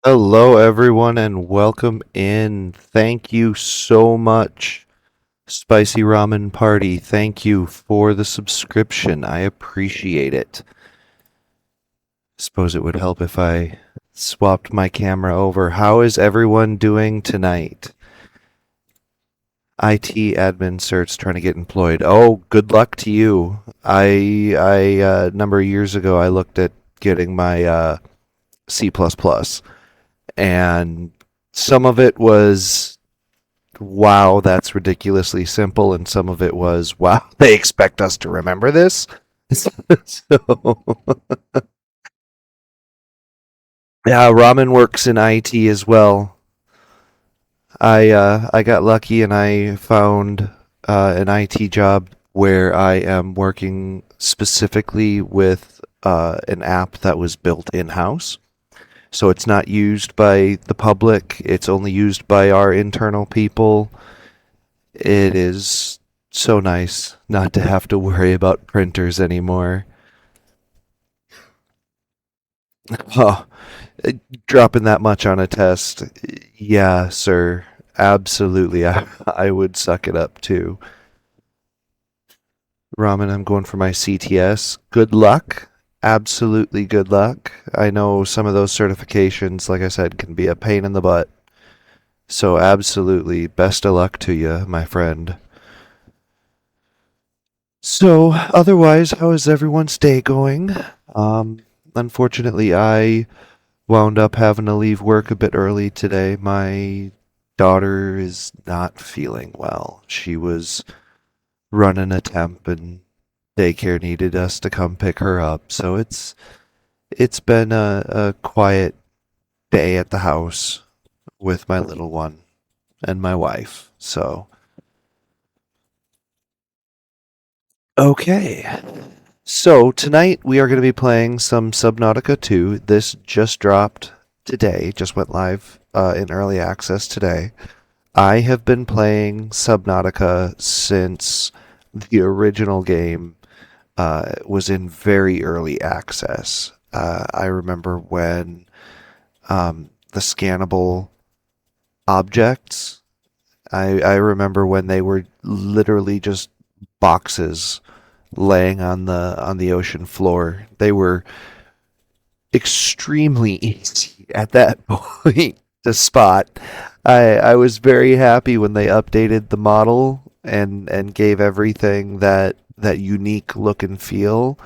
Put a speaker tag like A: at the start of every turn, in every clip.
A: Hello, everyone, and welcome in. Thank you so much, Spicy Ramen Party. Thank you for the subscription. I appreciate it. Suppose it would help if I swapped my camera over. How is everyone doing tonight? IT admin search trying to get employed. Oh, good luck to you. A number of years ago, I looked at getting my C++. And some of it was, wow, that's ridiculously simple, and some of it was, wow, they expect us to remember this. So, yeah, ramen works in IT as well. I got lucky and I found an IT job where I am working specifically with an app that was built in house. So it's not used by the public, it's only used by our internal people. It is so nice not to have to worry about printers anymore. Oh, dropping that much on a test. Yeah, sir. Absolutely. I would suck it up too. Ramen, I'm going for my CTS. Good luck. Absolutely good luck. I know some of those certifications, like I said, can be a pain in the butt. So, absolutely, best of luck to you, my friend. So, otherwise, how is everyone's day going? Um, Unfortunately, I wound up having to leave work a bit early today. My daughter is not feeling well. She was running a temp and daycare needed us to come pick her up. So it's been a quiet day at the house with my little one and my wife. So, okay. So, tonight we are going to be playing some Subnautica 2. This just dropped today, just went live in early access today. I have been playing Subnautica since the original game was in very early access. I remember when the scannable objects. I remember when they were literally just boxes laying on the ocean floor. They were extremely easy at that point to spot. I was very happy when they updated the model and gave everything that unique look and feel.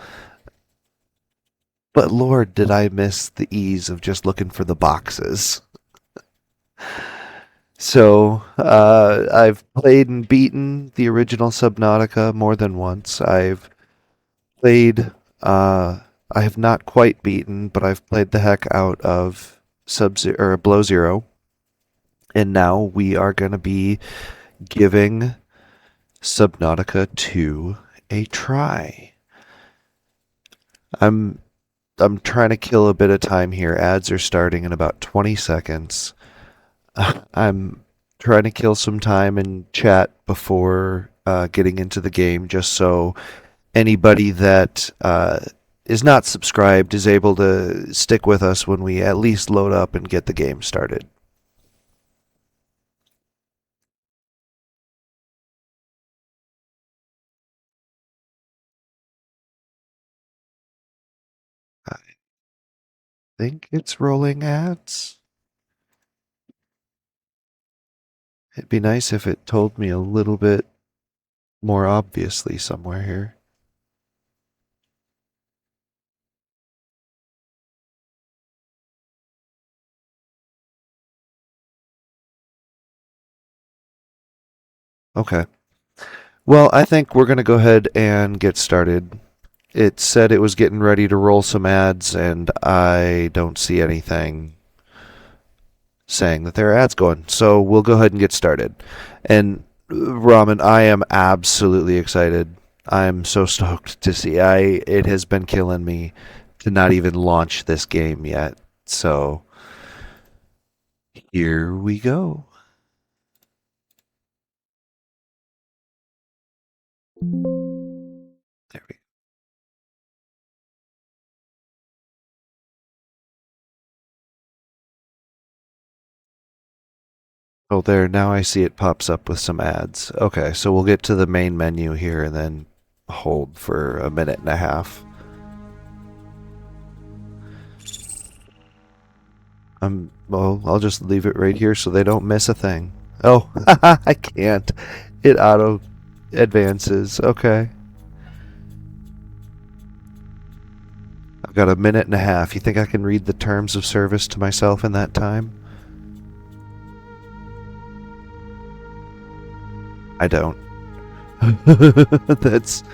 A: But Lord, did I miss the ease of just looking for the boxes. So I've played and beaten the original Subnautica more than once. I've played. I have not quite beaten, but I've played the heck out of Sub or Below Zero, and now we are going to be giving Subnautica 2 a try. I'm I'm trying to kill a bit of time here. Ads are starting in about 20 seconds. I'm trying to kill some time in chat before getting into the game, just so anybody that is not subscribed is able to stick with us when we at least load up and get the game started. I think it's rolling ads. It'd be nice if it told me a little bit more obviously somewhere here. Okay. Well, I think we're going to go ahead and get started. It said it was getting ready to roll some ads, and I don't see anything saying that there are ads going. So we'll go ahead and get started. And Ramen, I am absolutely excited. I'm so stoked to see. It has been killing me to not even launch this game yet. So here we go. There we go. Oh, there. Now I see it pops up with some ads. Okay, so we'll get to the main menu here and then hold for a minute and a half. Well, I'll just leave it right here so they don't miss a thing. Oh, I can't. It auto advances. Okay. I've got a minute and a half. You think I can read the terms of service to myself in that time? I don't. that's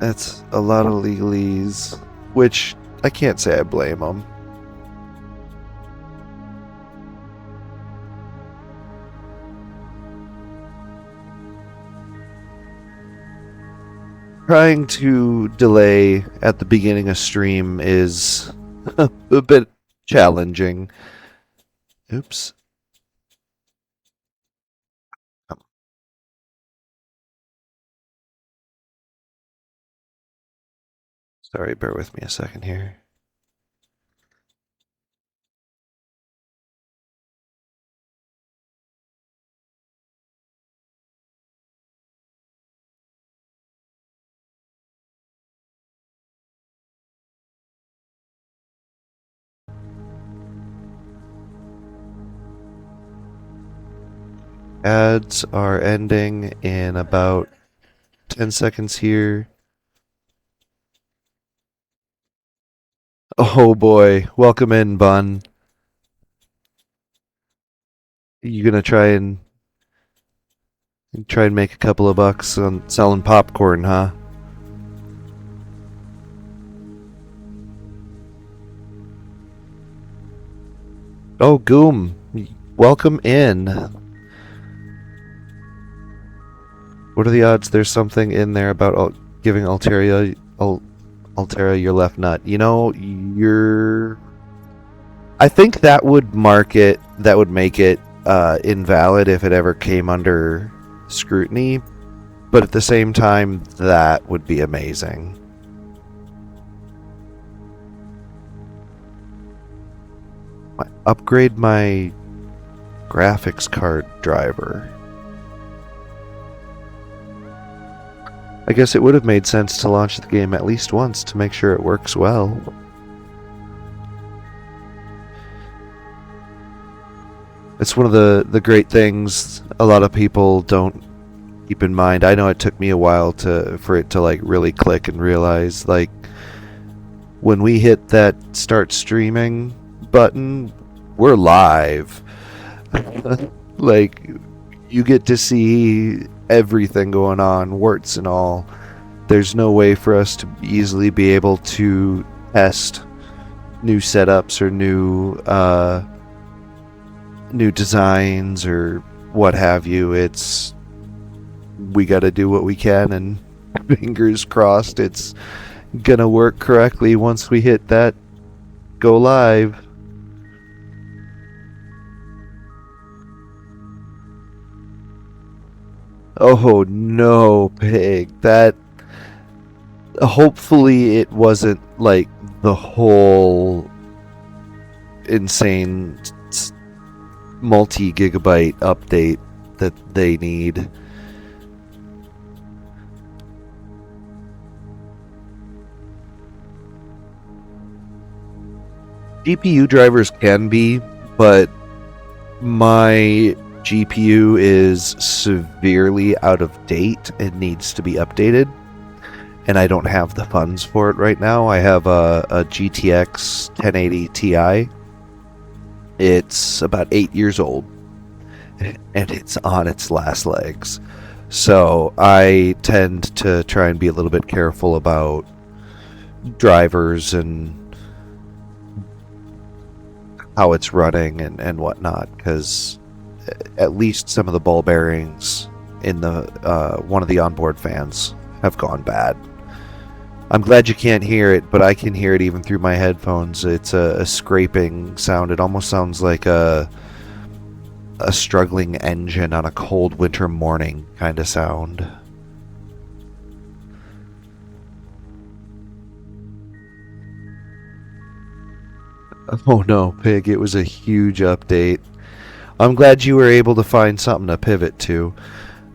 A: that's a lot of legalese, which I can't say I blame them. Trying to delay at the beginning of stream is a bit challenging. Oops. Sorry, bear with me a second here. Ads are ending in about 10 seconds here. Oh boy, welcome in, Bun. You gonna try and make a couple of bucks on selling popcorn, huh? Oh, Goom, welcome in. What are the odds there's something in there about giving Altera your left nut? You know, you're I think that would mark it. That would make it invalid if it ever came under scrutiny. But at the same time, that would be amazing. Upgrade my graphics card driver. I guess it would have made sense to launch the game at least once to make sure it works well. It's one of the great things a lot of people don't keep in mind. I know it took me a while for it to like really click and realize, like, when we hit that start streaming button, we're live. Like, you get to see everything going on, warts and all. There's no way for us to easily be able to test new setups or new designs or what have you. We got to do what we can, and fingers crossed it's gonna work correctly once we hit that go live. Oh no, Pig. That... Hopefully it wasn't like the whole insane multi-gigabyte update that they need. GPU drivers can be, but my GPU is severely out of date and needs to be updated, and I don't have the funds for it right now. I have a GTX 1080 Ti. It's about 8 years old, and it's on its last legs. So I tend to try and be a little bit careful about drivers and how it's running and whatnot, because at least some of the ball bearings in the one of the onboard fans have gone bad. I'm glad you can't hear it, but I can hear it even through my headphones. It's a scraping sound. It almost sounds like a struggling engine on a cold winter morning kind of sound. Oh no, Pig, it was a huge update. I'm glad you were able to find something to pivot to.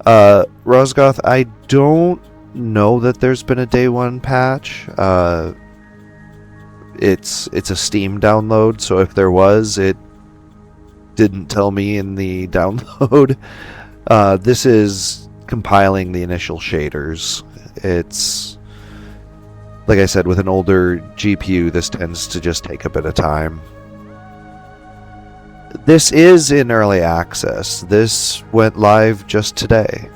A: Rosgoth, I don't know that there's been a day one patch. It's a Steam download, so if there was, it didn't tell me in the download. This is compiling the initial shaders. It's, like I said, with an older GPU, this tends to just take a bit of time. This is in early access. This went live just today.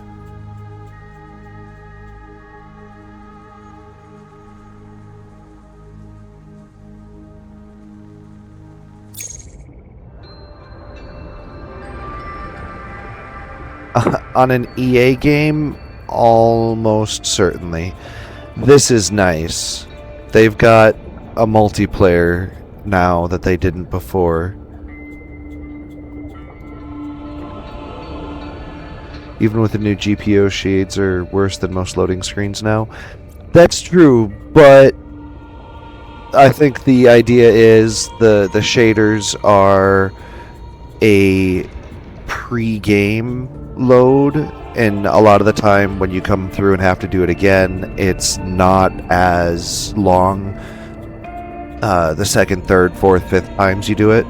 A: On an EA game, almost certainly. This is nice. They've got a multiplayer now that they didn't before. Even with the new GPU, shades are worse than most loading screens now. That's true, but I think the idea is the shaders are a pre-game load, and a lot of the time when you come through and have to do it again, it's not as long the second, third, fourth, fifth times you do it.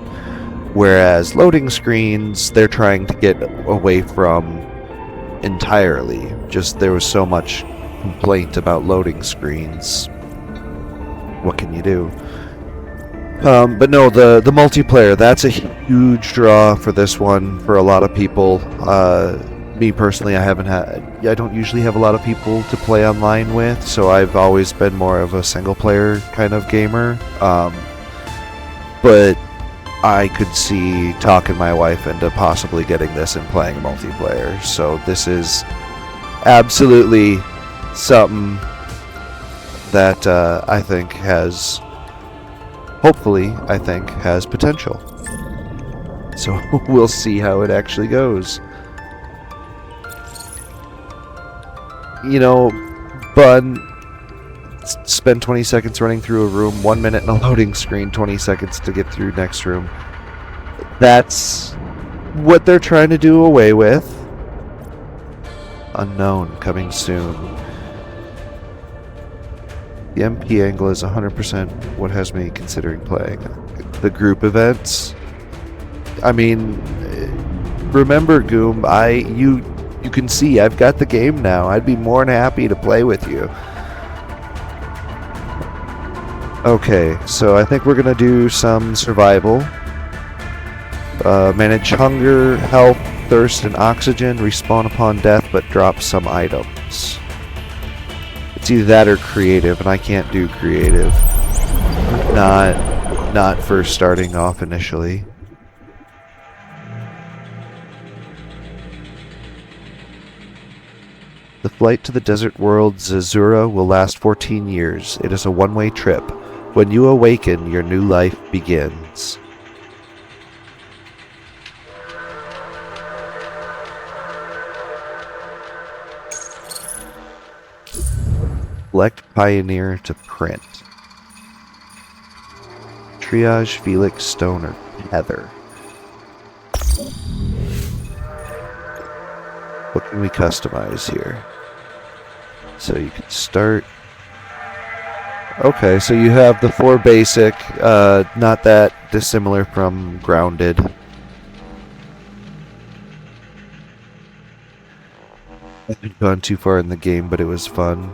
A: Whereas loading screens, they're trying to get away from entirely. Just there was so much complaint about loading screens. What can you do? But no, the multiplayer, that's a huge draw for this one for a lot of people. Me personally, I don't usually have a lot of people to play online with, so I've always been more of a single player kind of gamer. But I could see talking my wife into possibly getting this and playing multiplayer. So this is absolutely something that I think has hopefully, I think, has potential. So we'll see how it actually goes. You know, Bun, spend 20 seconds running through a room, 1 minute in a loading screen, 20 seconds to get through next room. That's what they're trying to do away with. Unknown, coming soon. The MP angle is 100% what has me considering playing. The group events. I mean, remember, Goom, you can see I've got the game now. I'd be more than happy to play with you. Okay, so I think we're gonna do some survival. Manage hunger, health, thirst, and oxygen. Respawn upon death, but drop some items. It's either that or creative, and I can't do creative. Not for starting off initially. The flight to the desert world Zazura will last 14 years. It is a one-way trip. When you awaken, your new life begins. Select Pioneer to print. Triage, Felix, Stone, or Heather. What can we customize here? So you can start... Okay, so you have the 4 basic, not that dissimilar from Grounded. I haven't gone too far in the game, but it was fun.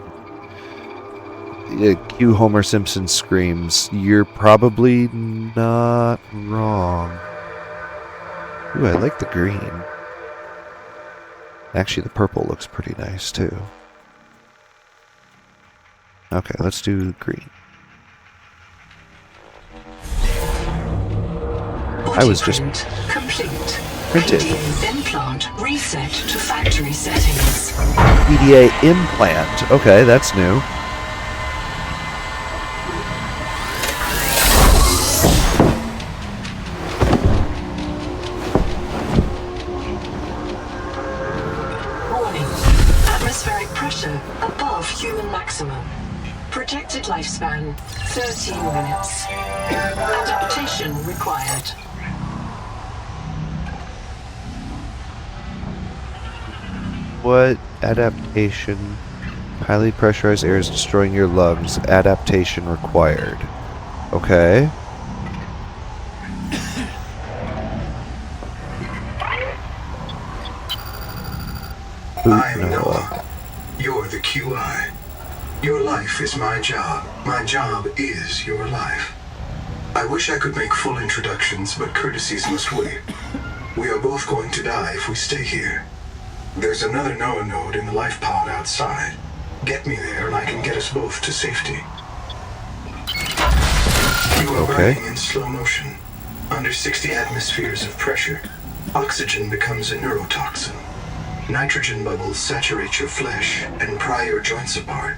A: Cue Homer Simpson screams. You're probably not wrong. Ooh, I like the green. Actually, the purple looks pretty nice, too. Okay, let's do green. I was just
B: complete.
A: printed.
B: PDA implant reset to factory settings.
A: PDA implant. Okay, that's new.
B: Above human maximum. Projected lifespan 13 minutes. Adaptation required.
A: What adaptation? Highly pressurized air is destroying your lungs. Adaptation required. Okay.
C: I'm Noah. You're the QI. Your life is my job. My job is your life. I wish I could make full introductions, but courtesies must wait. We are both going to die if we stay here. There's another Noah node in the life pod outside. Get me there and I can get us both to safety. You are burning in slow motion. Under 60 atmospheres of pressure, oxygen becomes a neurotoxin. Nitrogen bubbles saturate your flesh and pry your joints apart.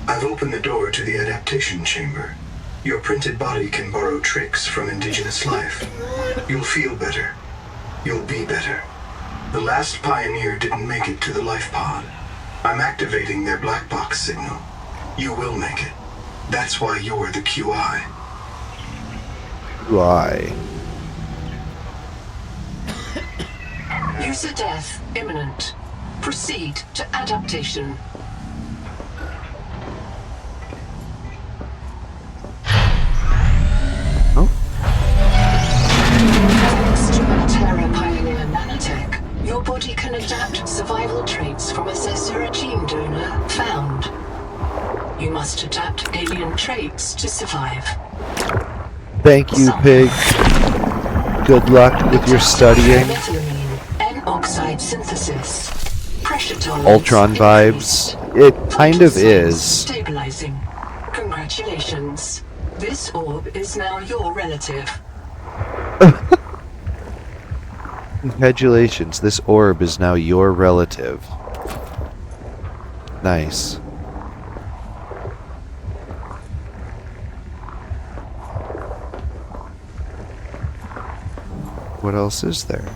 C: I've opened the door to the adaptation chamber. Your printed body can borrow tricks from indigenous life. You'll feel better. You'll be better. The last pioneer didn't make it to the life pod. I'm activating their black box signal. You will make it. That's why you're the QI.
A: QI.
B: User death imminent. Proceed to adaptation.
A: Oh.
B: Thanks to Terra Pioneer Nanotech, your body can adapt survival traits from a Zazura gene donor found. You must adapt alien traits to survive.
A: Thank you, Pig. Good luck with your studying.
B: N-oxide synthesis. Pressure tolerance
A: Ultron vibes. It kind of is.
B: Stabilizing. Congratulations. This orb is now your relative.
A: Congratulations, this orb is now your relative. Nice. what else is there?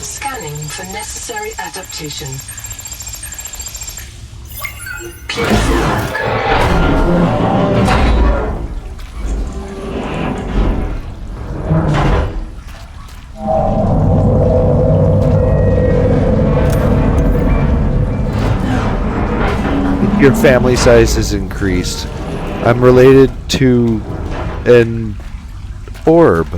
B: Scanning for necessary adaptation. Beautiful work.
A: Your family size has increased. I'm related to an orb.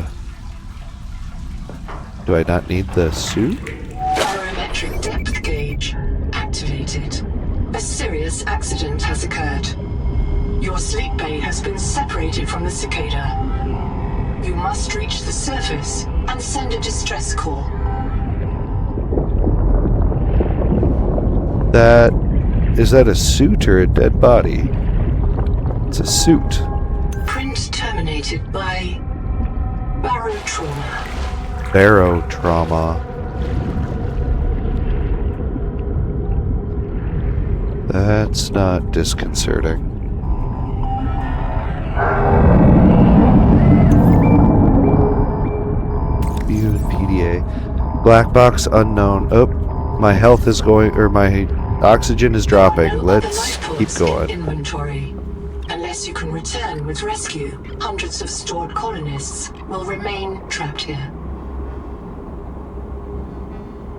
A: Do I not need the suit?
B: Barometric depth gauge activated. A serious accident has occurred. Your sleep bay has been separated from the cicada. You must reach the surface and send a distress call.
A: Is that a suit or a dead body? It's a suit.
B: Print terminated by barotrauma.
A: Barotrauma. That's not disconcerting. View and PDA. Black box unknown. Oh, my health is going, or my oxygen is dropping.
B: No
A: Let's
B: other life
A: keep
B: ports
A: going.
B: in inventory. Unless you can return with rescue, hundreds of stored colonists will remain trapped here.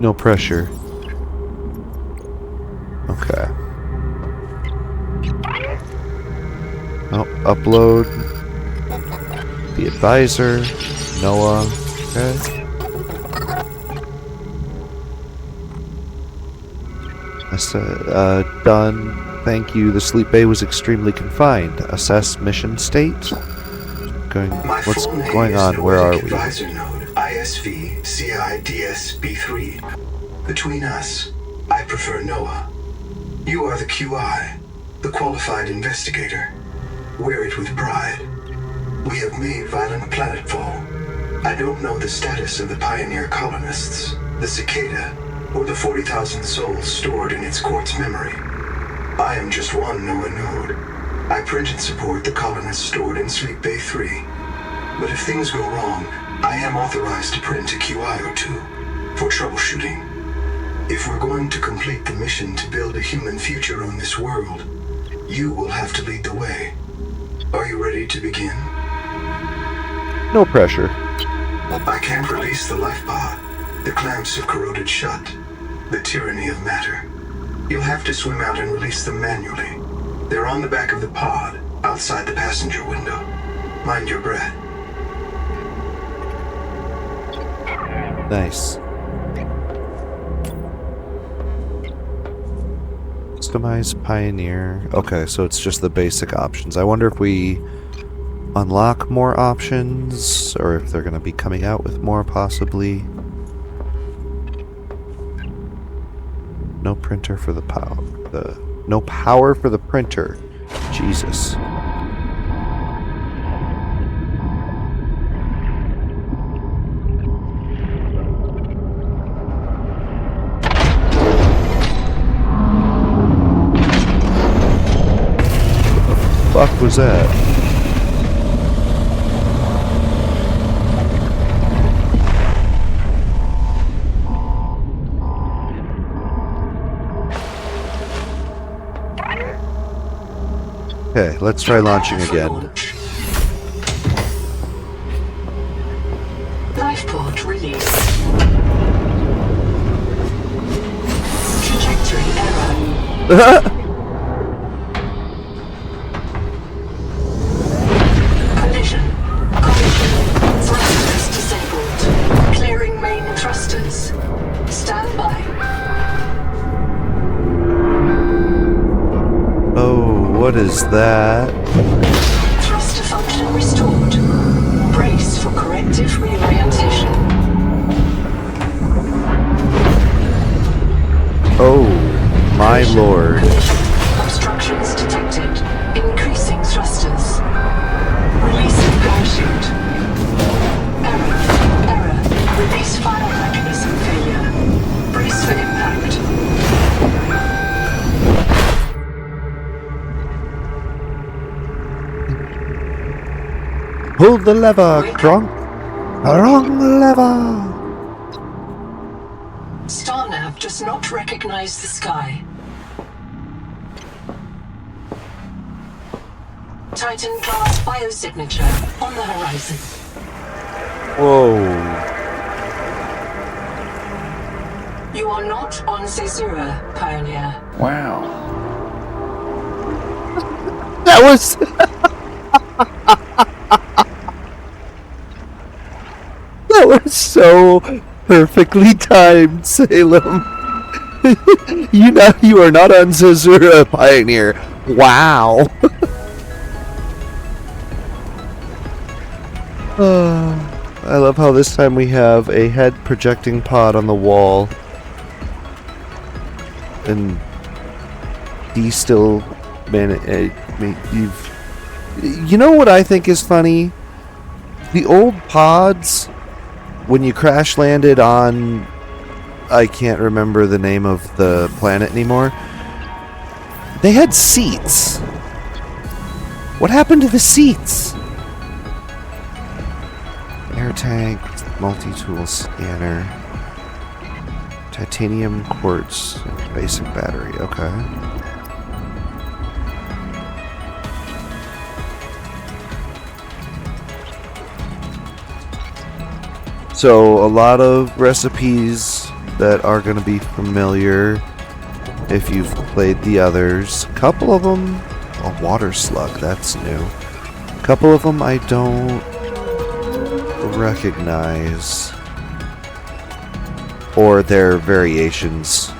A: No pressure. Okay. Oh, upload. The advisor. Noah. Okay. I said, done. Thank you. The sleep bay was extremely confined. Assess mission state. What's going on? Where are we?
C: Advisor node ISV CIDS B3. Between us, I prefer Noah. You are the QI, the qualified investigator. Wear it with pride. We have made violent planetfall. I don't know the status of the pioneer colonists, the cicada, or the 40,000 souls stored in its quartz memory. I am just one Noah node. I print and support the colonists stored in Sleep Bay 3. But if things go wrong, I am authorized to print a QI or two for troubleshooting. If we're going to complete the mission to build a human future on this world, you will have to lead the way. Are you ready to begin?
A: No pressure.
C: I can't release the life pod. The clamps have corroded shut. The tyranny of matter. You'll have to swim out and release them manually. They're on the back of the pod, outside the passenger window. Mind your breath.
A: Nice. Customize Pioneer. Okay, so it's just the basic options. I wonder if we unlock more options, or if they're going to be coming out with more, possibly. No printer for the power. No power for the printer. Jesus. What the fuck was that? Okay, let's try launching again.
B: Launch. Life pod release. Trajectory error. Collision. Thrusters disabled. Clearing main thrusters. Stand by.
A: Oh, what is that?
B: Thruster function restored. Brace for corrective reorientation.
A: Oh, my lord.
B: Obstructions detected. Increasing thrusters. Releasing parachute. Error. Release fire mechanism failure. Brace for impact.
A: Pull the lever, Kronk. Wrong lever.
B: Starnav does not recognize the sky. Titan class biosignature on the horizon.
A: Whoa.
B: You are not on Caesura, Pioneer.
D: Wow.
A: That was... that was so perfectly timed, Salem. You are not on Caesura, Pioneer. Wow. I love how this time we have a head projecting pod on the wall. And D still... You know what I think is funny? The old pods, when you crash landed on... I can't remember the name of the planet anymore. They had seats. What happened to the seats? Air tank, multi-tool scanner, titanium quartz, basic battery. Okay. So a lot of recipes that are going to be familiar if you've played the others. A couple of them, a water slug, that's new. A couple of them I don't recognize, or their variations.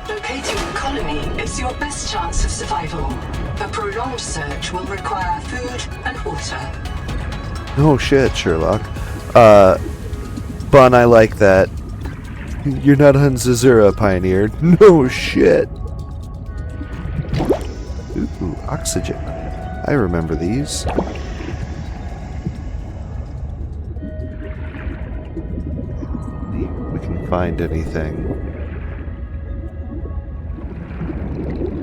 B: Locating the colony is your best chance of survival. A prolonged search will require food and water.
A: Oh shit, Sherlock. Bun, I like that. You're not on Caesura, Pioneer. No shit. Ooh, oxygen. I remember these. See if we can find anything.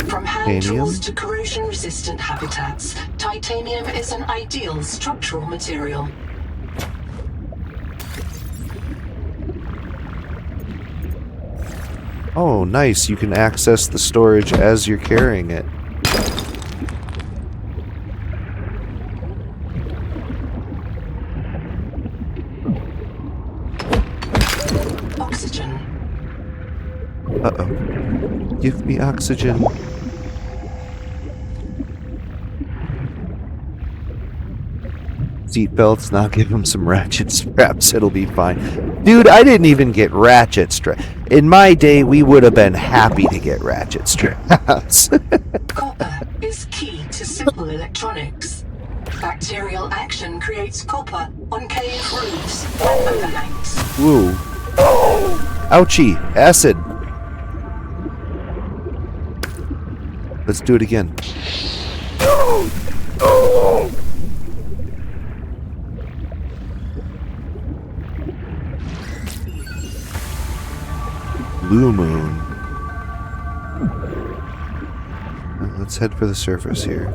B: From hand
A: Titanium?
B: tools to corrosion-resistant habitats, titanium is an ideal structural material.
A: Oh, nice. You can access the storage as you're carrying it.
B: Oxygen.
A: Uh-oh. Give me oxygen. Seatbelts, now give him some ratchet straps, it'll be fine. Dude, I didn't even get ratchet straps. In my day, we would have been happy to get ratchet straps.
B: Copper is key to simple electronics. Bacterial action creates copper on cave roofs and overhangs.
A: Woo. Ouchie, acid. Let's do it again. Blue moon. Let's head for the surface here.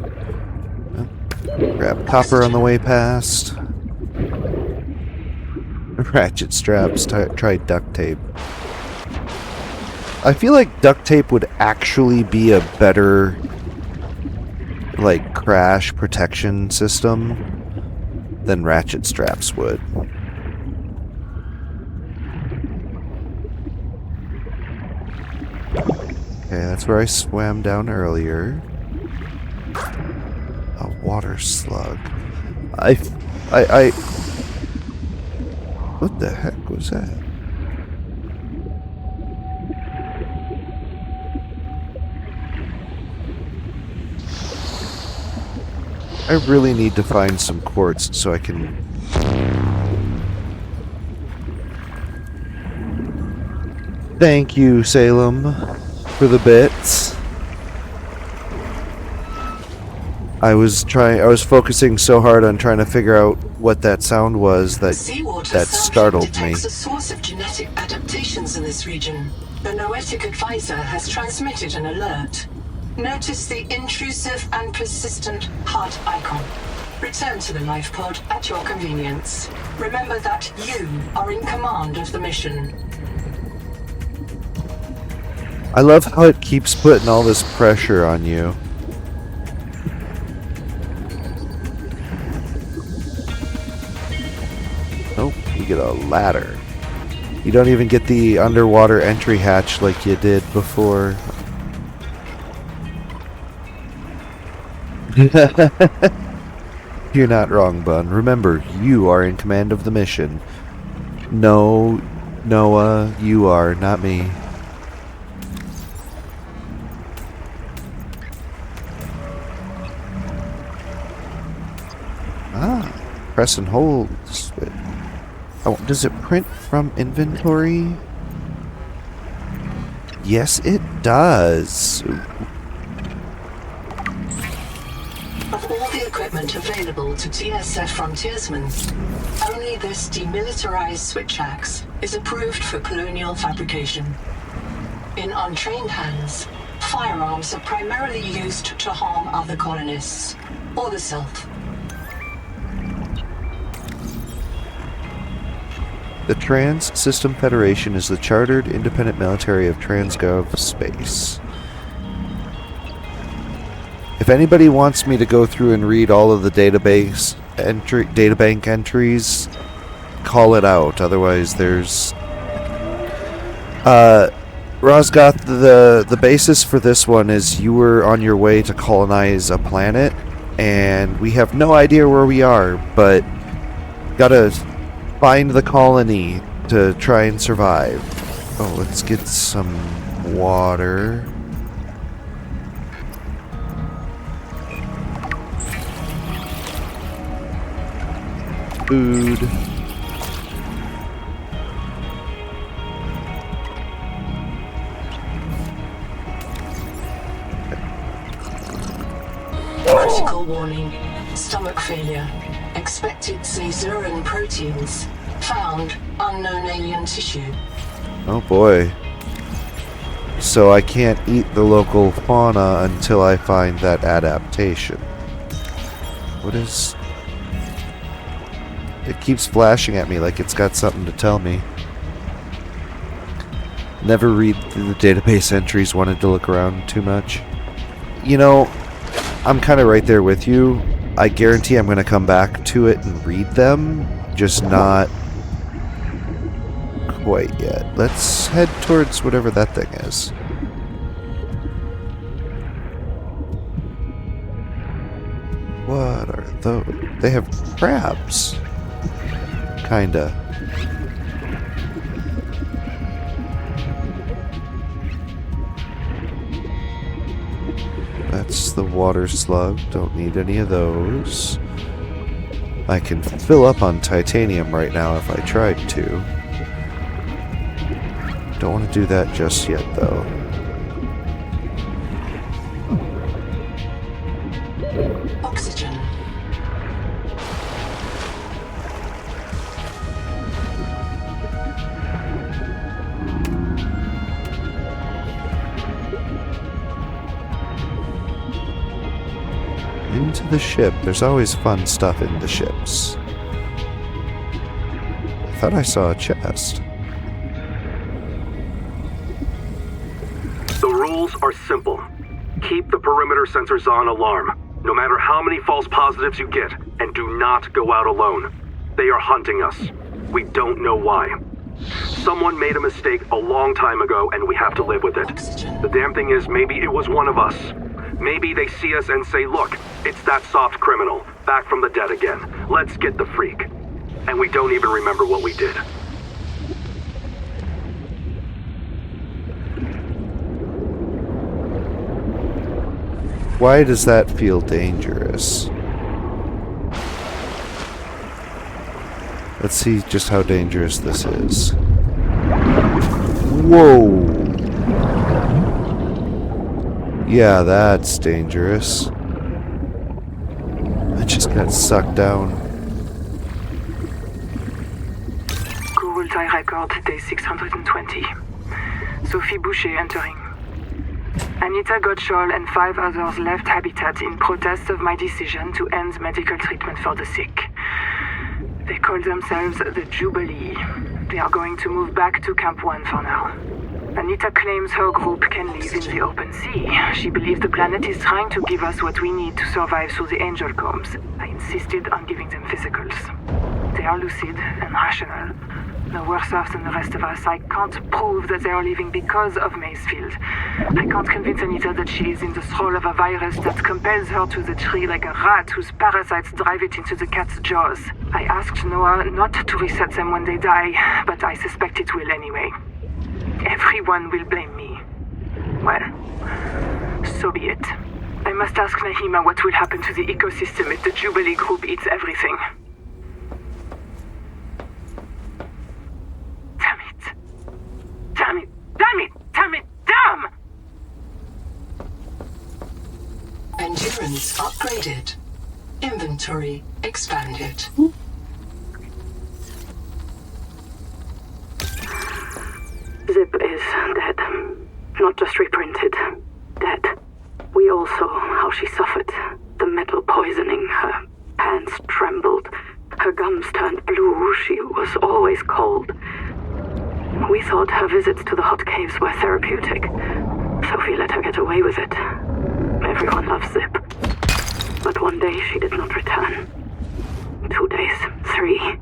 A: Grab copper on the way past. Ratchet straps. Try duct tape. I feel like duct tape would actually be a better, like, crash protection system than ratchet straps would. Okay, that's where I swam down earlier. A water slug. What the heck was that? I really need to find some quartz so I can... Thank you, Salem, for the bits. I was focusing so hard on trying to figure out what that sound was
B: Seawater
A: that
B: sampling
A: startled me.
B: detects a source of genetic adaptations in this region. The Noetic advisor has transmitted an alert. Notice the intrusive and persistent heart icon. Return to the life pod at your convenience. Remember that you are in command of the mission.
A: I love how it keeps putting all this pressure on you. Nope, you get a ladder. You don't even get the underwater entry hatch like you did before. You're not wrong, Bun. Remember, you are in command of the mission. No, Noah, you are, not me. Ah, press and hold. Oh, does it print from inventory? Yes, it does.
B: Of all the equipment available to TSF frontiersmen, only this demilitarized switch axe is approved for colonial fabrication. In untrained hands, firearms are primarily used to harm other colonists, or the self.
A: The Trans-System Federation is the chartered independent military of Transgov Space. If anybody wants me to go through and read all of the databank entries, call it out. Otherwise, there's Rosgoth, the basis for this one is you were on your way to colonize a planet, and we have no idea where we are, but gotta find the colony to try and survive. Oh, let's get some water. Food.
B: Critical warning. Stomach failure. Expected Caesuran proteins. Found unknown alien tissue.
A: Oh boy. So I can't eat the local fauna until I find that adaptation. What is... It keeps flashing at me like it's got something to tell me. Never read through the database entries, wanted to look around too much. You know, I'm kind of right there with you. I guarantee I'm going to come back to it and read them, just not quite yet. Let's head towards whatever that thing is. What are those? They have crabs. Kinda. That's the water slug. Don't need any of those. I can fill up on titanium right now if I tried to. Don't want to do that just yet, though.
B: Oxygen.
A: Into the ship. There's always fun stuff in the ships. I thought I saw a chest.
D: The rules are simple. Keep the perimeter sensors on alarm, no matter how many false positives you get, and do not go out alone. They are hunting us. We don't know why. Someone made a mistake a long time ago, and we have to live with it.
B: Oxygen.
D: The damn thing is, maybe it was one of us. Maybe they see us and say, look, it's that soft criminal, back from the dead again. Let's get the freak. And we don't even remember what we did.
A: Why does that feel dangerous? Let's see just how dangerous this is. Whoa! Yeah, that's dangerous. just got sucked down.
E: Kurultai record, day 620. Sophie Boucher entering. Anita Gottschall and 5 others left Habitat in protest of my decision to end medical treatment for the sick. They call themselves the Jubilee. They are going to move back to Camp 1 for now. Anita claims her group can live in the open sea. She believes the planet is trying to give us what we need to survive through the angel combs. I insisted on giving them physicals. They are lucid and rational. No worse off than the rest of us. I can't prove that they are leaving because of Macefield. I can't convince Anita that she is in the thrall of a virus that compels her to the tree like a rat whose parasites drive it into the cat's jaws. I asked Noah not to reset them when they die, but I suspect it will anyway. Everyone will blame me. Well, so be it. I must ask Nahima what will happen to the ecosystem if the Jubilee group eats everything. Damn it! Damn it! Damn it! Damn it! Damn!
B: Endurance upgraded. Inventory expanded.
E: Zip is dead. Not just reprinted. Dead. We all saw how she suffered. The metal poisoning. Her hands trembled. Her gums turned blue. She was always cold. We thought her visits to the hot caves were therapeutic. Sophie let her get away with it. Everyone loves Zip. But one day she did not return. 2 days. 3.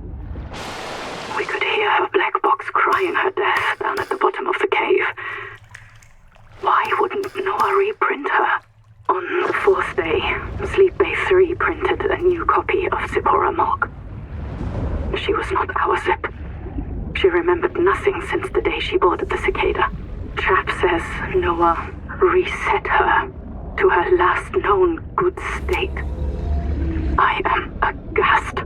E: We could hear her black box crying her death down at the bottom of the cave. Why wouldn't Noah reprint her? On the 4th day, Sleep Bay 3 printed a new copy of Zipporah Morg. She was not our Zip. She remembered nothing since the day she boarded the Cicada. Chap says Noah reset her to her last known good state. I am aghast.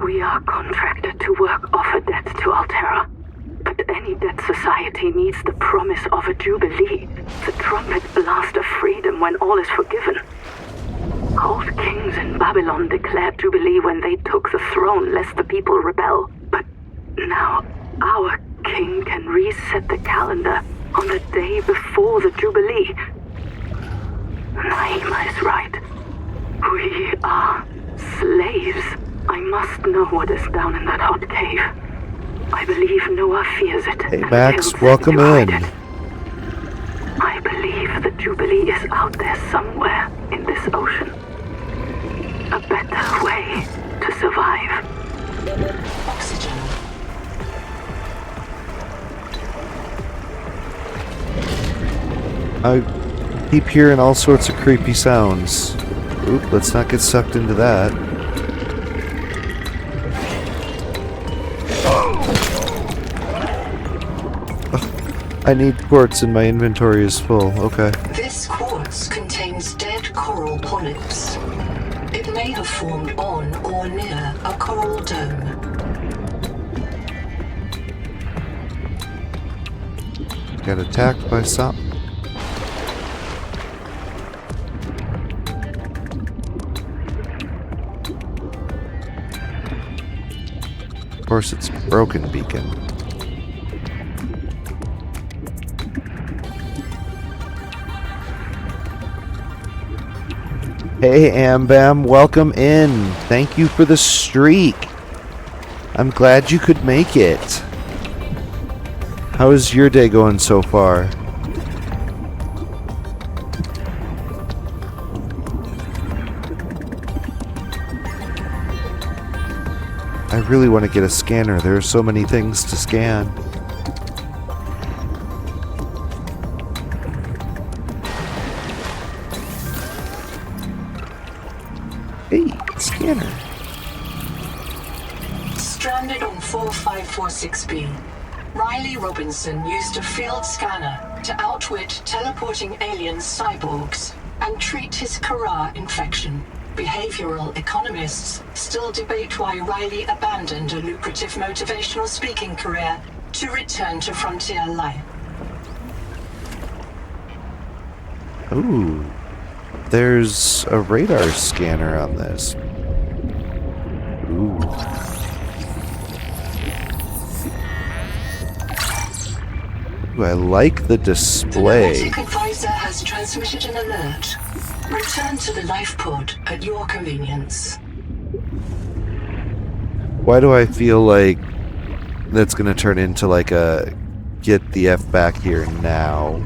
E: We are contracted to work off a debt to Altera. But any debt society needs the promise of a jubilee, the trumpet blast of freedom when all is forgiven. Old kings in Babylon declared jubilee when they took the throne lest the people rebel. But now our king can reset the calendar on the day before the jubilee. Naima is right. We are slaves. I must know what is down in that hot cave. I believe Noah fears it.
A: Hey
E: and
A: Max,
E: kills
A: welcome
E: to hide
A: in.
E: it. I believe the Jubilee is out there somewhere in this ocean. A better way to survive.
B: Oxygen.
A: I keep hearing all sorts of creepy sounds. Oop, let's not get sucked into that. I need quartz and my inventory is full. Okay.
B: This quartz contains dead coral polyps. It may have formed on or near a coral dome.
A: Got attacked by something. Of course, it's broken beacon. Hey Ambam, welcome in. Thank you for the streak. I'm glad you could make it. How is your day going so far? I really want to get a scanner. There are so many things to scan. Hey, scanner.
B: Stranded on 4546B, Riley Robinson used a field scanner to outwit teleporting alien cyborgs and treat his Kara infection. Behavioral economists still debate why Riley abandoned a lucrative motivational speaking career to return to frontier life.
A: Ooh. There's a radar scanner on this. Ooh. Ooh, I like the
B: The
A: display.
B: Noetic advisor has transmitted an alert. Return to the life pod at your convenience.
A: Why do I feel like that's gonna turn into like a get the F back here now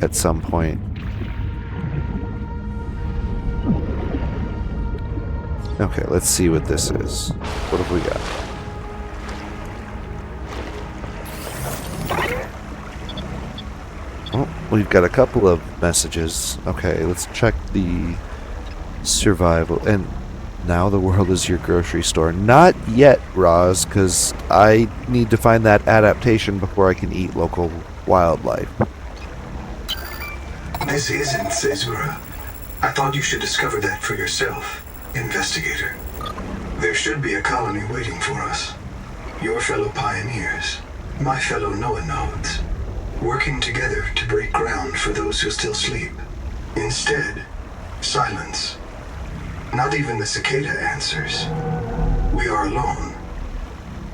A: at some point? Okay, let's see what this is. What have we got? Oh, we've got a couple of messages. Okay, let's check the survival. And now the world is your grocery store. Not yet, Roz, because I need to find that adaptation before I can eat local wildlife.
C: This isn't Caesura. I thought you should discover that for yourself, investigator. There should be a colony waiting for us. Your fellow pioneers, my fellow Noah nodes, working together to break ground for those who still sleep. Instead, silence. Not even the cicada answers. We are alone.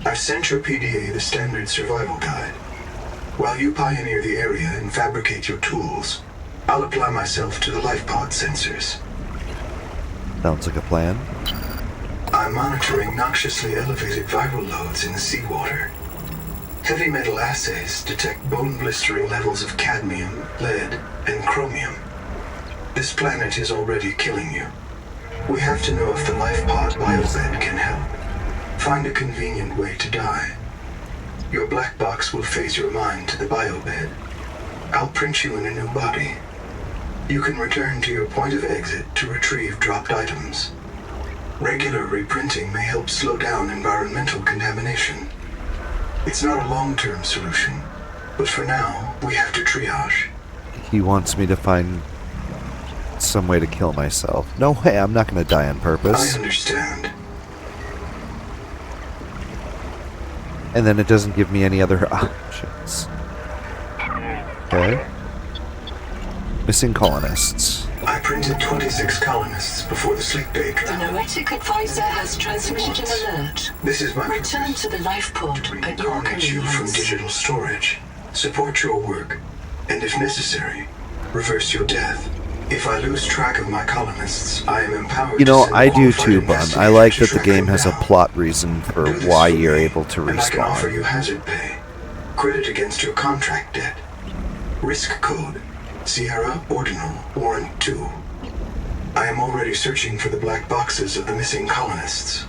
C: I've sent your PDA the standard survival guide. While you pioneer the area and fabricate your tools, I'll apply myself to the life pod sensors.
A: Sounds like a plan.
C: I'm monitoring noxiously elevated viral loads in the seawater. Heavy metal assays detect bone-blistering levels of cadmium, lead, and chromium. This planet is already killing you. We have to know if the life pod biobed can help. Find a convenient way to die. Your black box will phase your mind to the biobed. I'll print you in a new body. You can return to your point of exit to retrieve dropped items. Regular reprinting may help slow down environmental contamination. It's not a long-term solution, but for now, we have to triage.
A: He wants me to find some way to kill myself. No way, I'm not going to die on purpose.
C: I understand.
A: And then it doesn't give me any other options. Okay. Missing colonists.
C: I printed 26 colonists before the sleep
B: The
C: baker.
B: Noetic advisor has transmitted an alert.
C: This is my
B: Return
C: purpose.
B: to the life pod
C: To
B: at your
C: reincarnate you from
B: convenience.
C: digital storage, support your work, and if necessary, reverse your death. If I lose track of my colonists, I am empowered
A: You
C: to
A: know,
C: send
A: I do
C: qualified
A: too, Bun. I like that
C: investigators
A: the
C: to
A: game
C: track
A: has a
C: them down.
A: plot reason for
C: Do this
A: why
C: for
A: you're
C: me,
A: able to
C: and I can offer
A: respawn.
C: you hazard pay, credit against your contract debt, risk code, Sierra Ordinal Warrant 2. I am already searching for the black boxes of the missing colonists.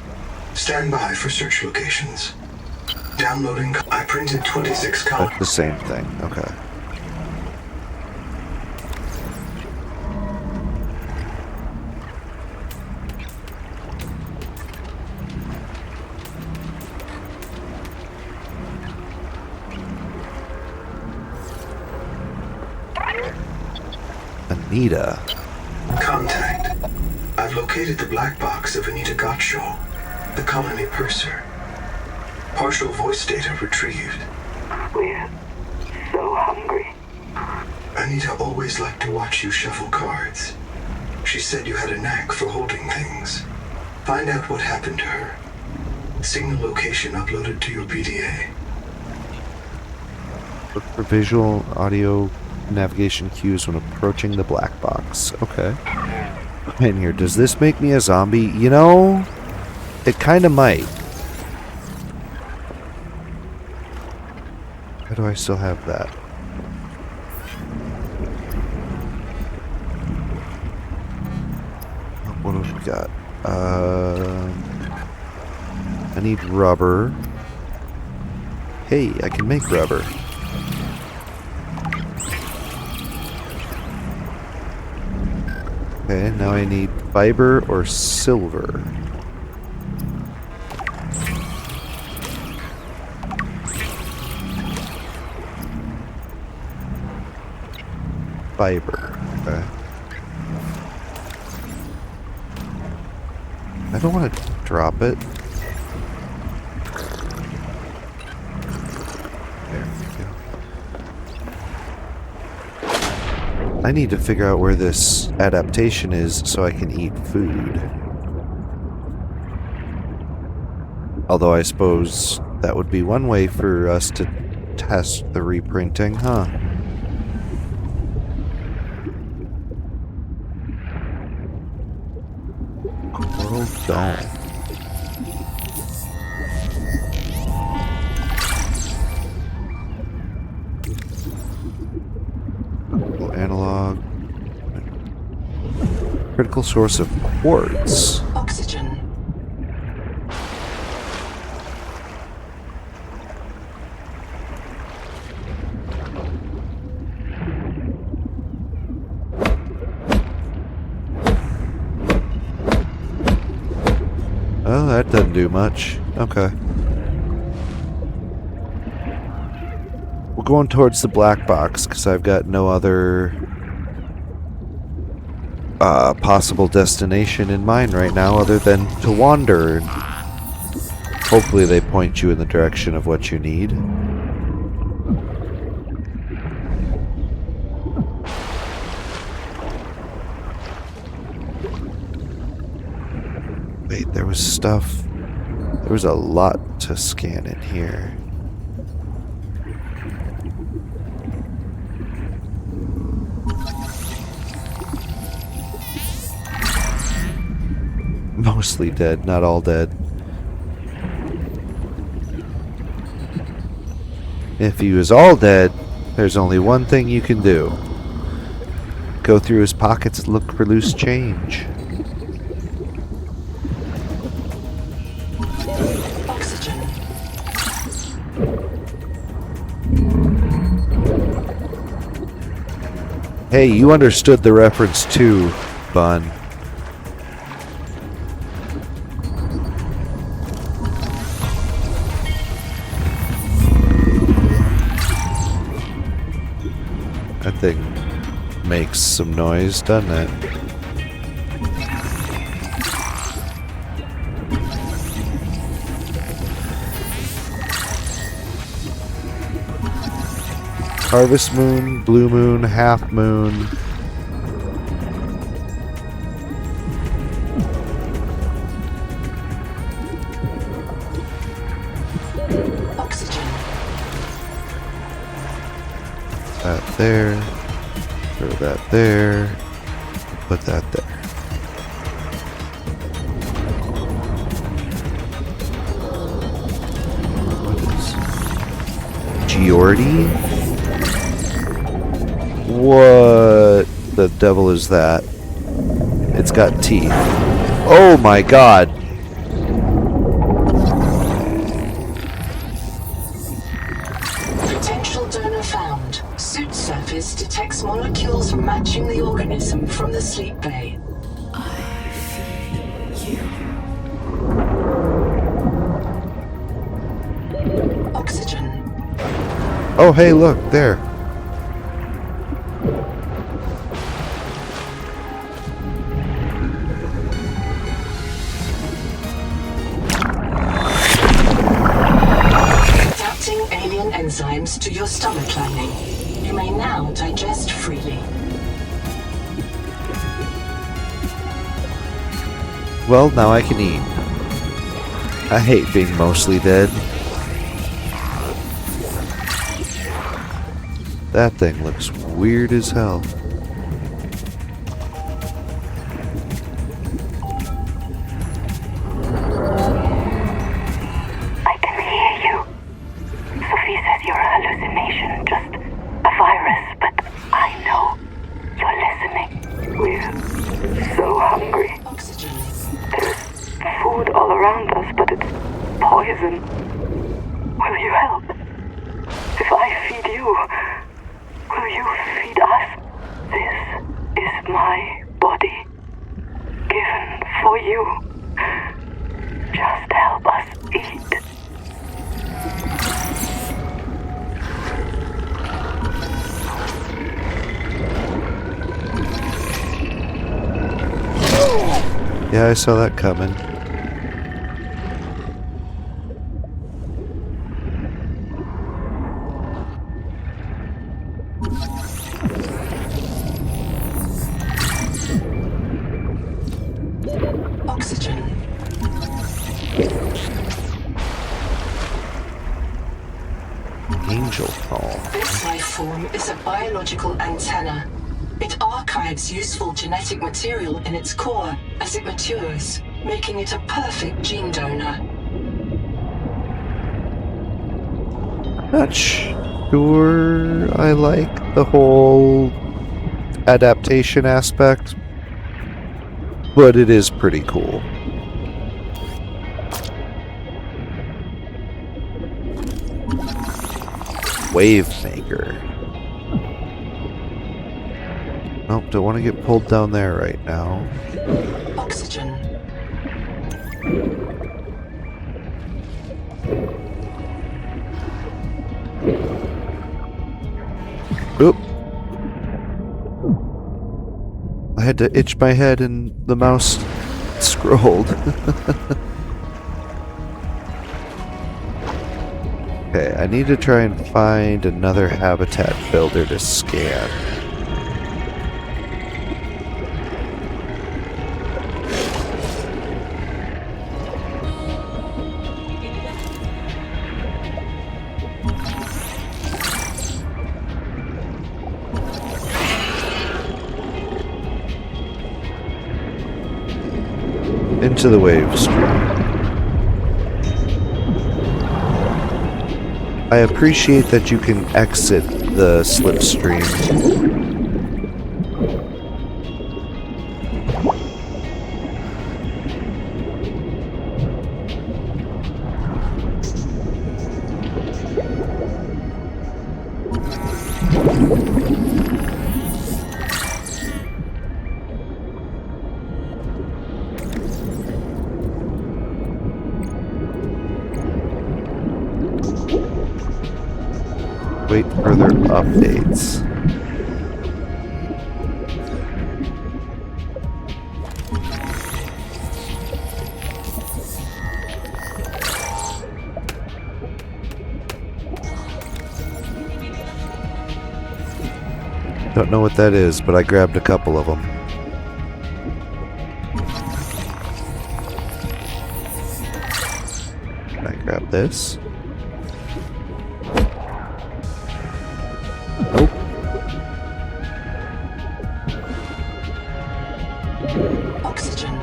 C: Stand by for search locations. Downloading. I printed 26
A: That's
C: colonists.
A: the same thing. Okay. Anita.
C: Contact. I've located the black box of Anita Gottschall, the colony purser. Partial voice data retrieved.
E: We're so hungry.
C: Anita always liked to watch you shuffle cards. She said you had a knack for holding things. Find out what happened to her. Signal location uploaded to your PDA.
A: Look for visual, audio, navigation cues when approaching the black box. Okay. In here, does this make me a zombie? You know, it kind of might. How do I still have that? What have we got? I need rubber. Hey, I can make rubber. Okay, now I need fiber or silver. Fiber. Okay. I don't want to drop it. There we go. I need to figure out where this adaptation is so I can eat food. Although I suppose that would be one way for us to test the reprinting, huh? Coral Dome. Analog. Critical source of quartz.
B: Oxygen.
A: Oh, that doesn't do much. Okay. We're going towards the black box because I've got no other possible destination in mind right now other than to wander. And hopefully they point you in the direction of what you need. Wait, there was stuff. There was a lot to scan in here. Mostly dead, not all dead. If he was all dead, there's only one thing you can do. Go through his pockets and look for loose change.
B: Oxygen.
A: Hey, you understood the reference too, Bun. That thing makes some noise, doesn't it? Harvest moon, blue moon, half moon.
B: Oxygen.
A: That there. Throw that there. Put that there. What is Geordie? What the devil is that? It's got teeth. Oh my god!
B: Potential donor found. Suit surface detects molecules matching the organism from the sleep bay. Oxygen.
A: Oh hey, look, there.
B: Adapting alien enzymes to your stomach lining. You may now digest freely.
A: Well, now I can eat. I hate being mostly dead. That thing looks weird as hell.
E: I can hear you. Sophie says you're a hallucination, just a virus, but I know you're listening. We're so hungry.
B: Oxygen.
E: There's food all around us, but it's poison. Will you help? If I feed you, will you feed us? This is my body, given for you. Just help us eat.
A: Yeah, I saw that coming.
B: Oxygen. platform is a biological antenna. It archives useful genetic material in its core as it matures, making it a perfect gene donor.
A: Not sure I like the whole adaptation aspect, but it is pretty cool. Wave maker. Nope, don't want to get pulled down there right now.
B: Oxygen.
A: Oop. I had to itch my head and the mouse scrolled. Okay, I need to try and find another habitat builder to scan. Into the wave stream. I appreciate that you can exit the slipstream. Wait for further updates. Don't know what that is, but I grabbed a couple of them. Can I grab this? Nope.
B: Oxygen.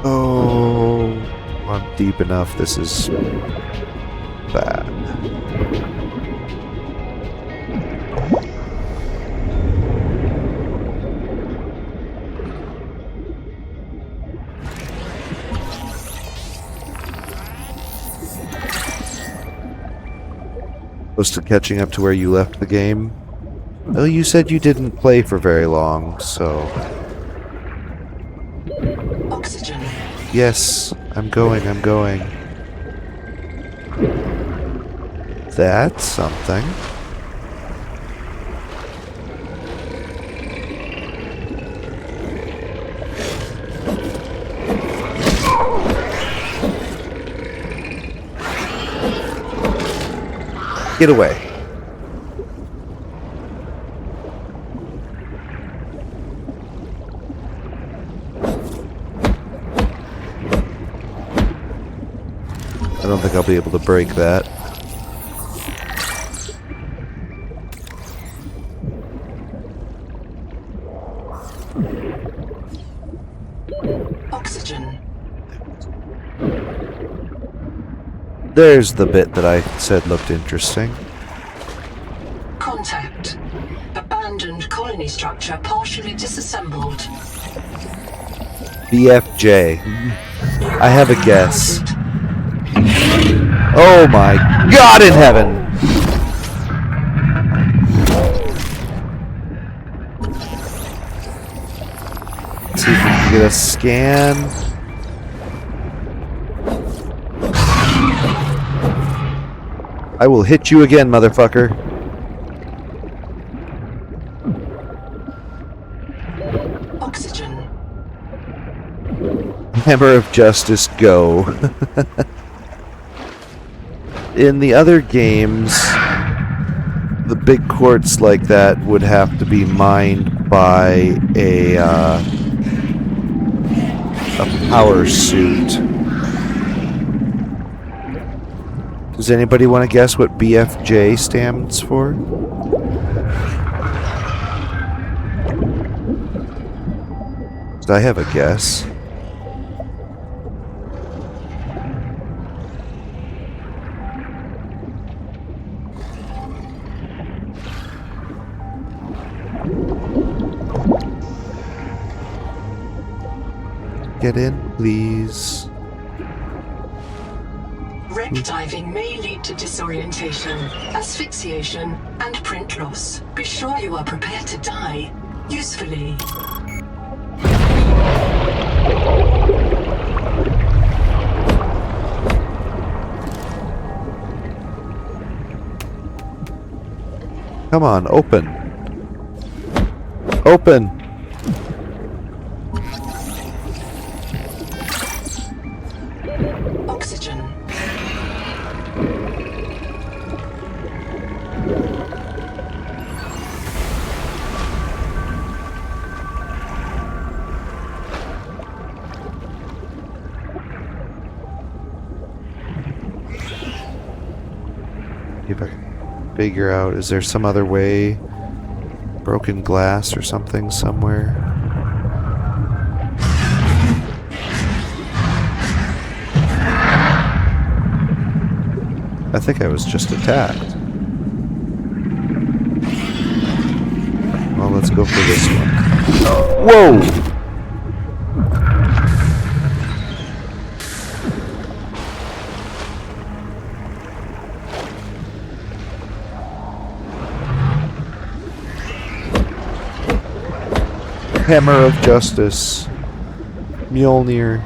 A: Oh, I'm deep enough. This is bad. Close to catching up to where you left the game. Well, you said you didn't play for very long, so...
B: Oxygen.
A: Yes, I'm going. That's something. Get away. I don't think I'll be able to break that.
B: Oxygen.
A: There's the bit that I said looked interesting.
B: Contact. Abandoned colony structure partially disassembled.
A: BFJ. I have a guess. Oh my God in heaven! Let's see if we can get a scan. I will hit you again, motherfucker.
B: Oxygen.
A: Hammer of Justice, go. In the other games, the big quartz like that would have to be mined by a power suit. Does anybody want to guess what BFJ stands for? I have a guess. Get in, please.
B: Wreck diving may lead to disorientation, asphyxiation, and print loss. Be sure you are prepared to die usefully.
A: Come on, open. Open.
B: Oxygen.
A: If I can figure out, is there some other way? Broken glass or something somewhere? I think I was just attacked. Well, let's go for this one. Whoa! Hammer of Justice. Mjolnir.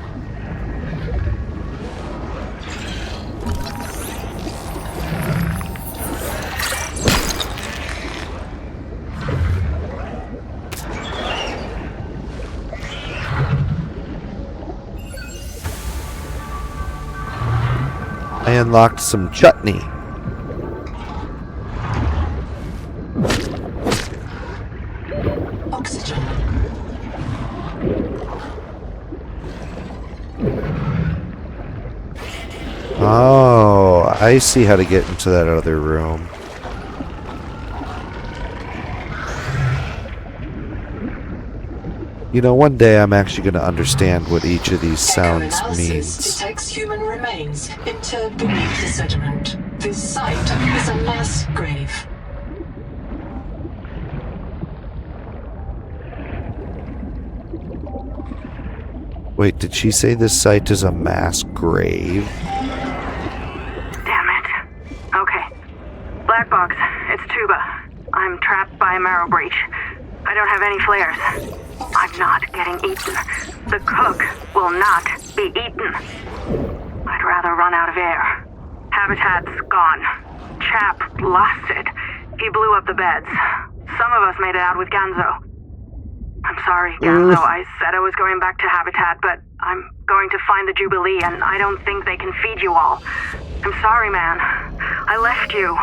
A: I unlocked some chutney.
B: Oxygen.
A: Oh, I see how to get into that other room. You know, one day I'm actually going to understand what each of these sounds
B: Echoanalysis
A: means.
B: detects human remains interred beneath the sediment. This site is a mass grave.
A: Wait, did she say this site is a mass grave?
E: Damn it. Okay. Black box, it's Tuba. I'm trapped by a marrow breach. I don't have any flares. I'm not getting eaten. The cook will not be eaten. I'd rather run out of air. Habitat's gone. Chap lost it. He blew up the beds. Some of us made it out with Ganzo. I'm sorry, Ganzo. I said I was going back to Habitat, but I'm going to find the Jubilee, and I don't think they can feed you all. I'm sorry, man. I left you.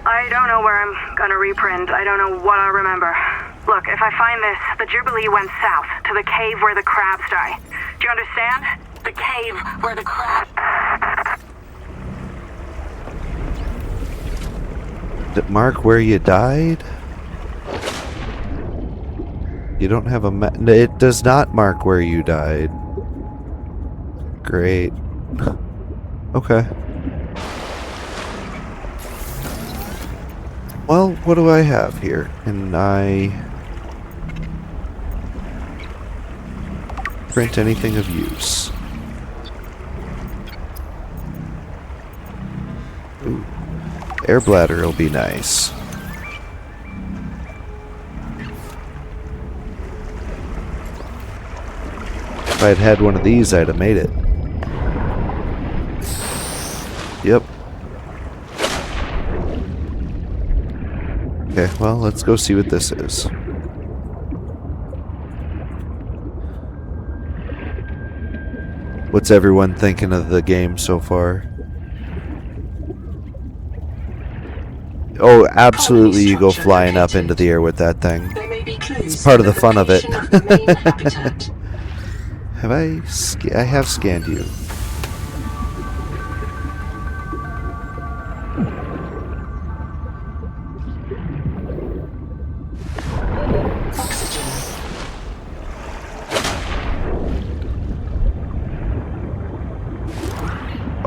E: I don't know where I'm gonna reprint. I don't know what I'll remember. Look, if I find this, the Jubilee went south, to the cave where the crabs die. Do you understand? The cave where the crabs...
A: Did it mark where you died? You don't have a it does not mark where you died. Great. Okay. Well, what do I have here? Can I print anything of use? Ooh. Air bladder will be nice. If I'd had one of these, I'd have made it. Yep. Okay, well, let's go see what this is. What's everyone thinking of the game so far? Oh, absolutely, you go flying up into the air with that thing.
B: There may be clues
A: It's part of the
B: to
A: fun of it.
B: location of the main habitat.
A: Have I have scanned you.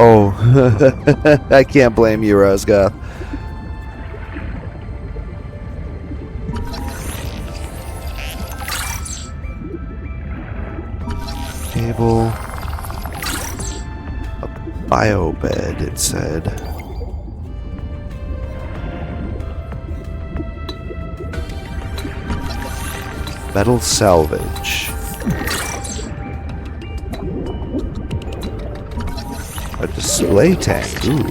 A: Oh, I can't blame you, Rosgoth. Table. A bio bed, it said. Metal salvage. A display tank. Ooh.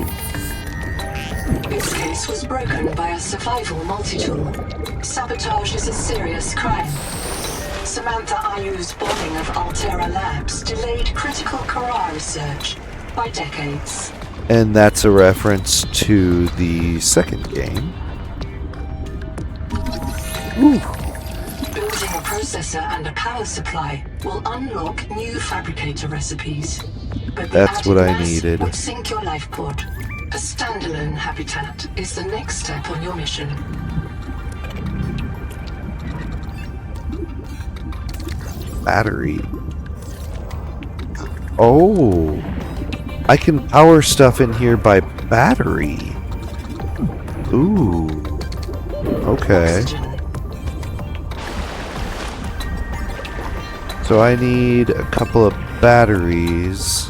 B: This case was broken by a survival multi-tool. Sabotage is a serious crime. Samantha Ayu's bombing of Altera Labs delayed critical Kara research by decades.
A: And that's a reference to the second game. Ooh.
B: Building a processor and a power supply will unlock new fabricator recipes. But the
A: That's what
B: added
A: I
B: mass
A: needed.
B: would sink your life pod. A standalone habitat is the next step on your mission.
A: Battery. Oh. I can power stuff in here by battery. Ooh. Okay.
B: Oxygen.
A: So I need a couple of batteries,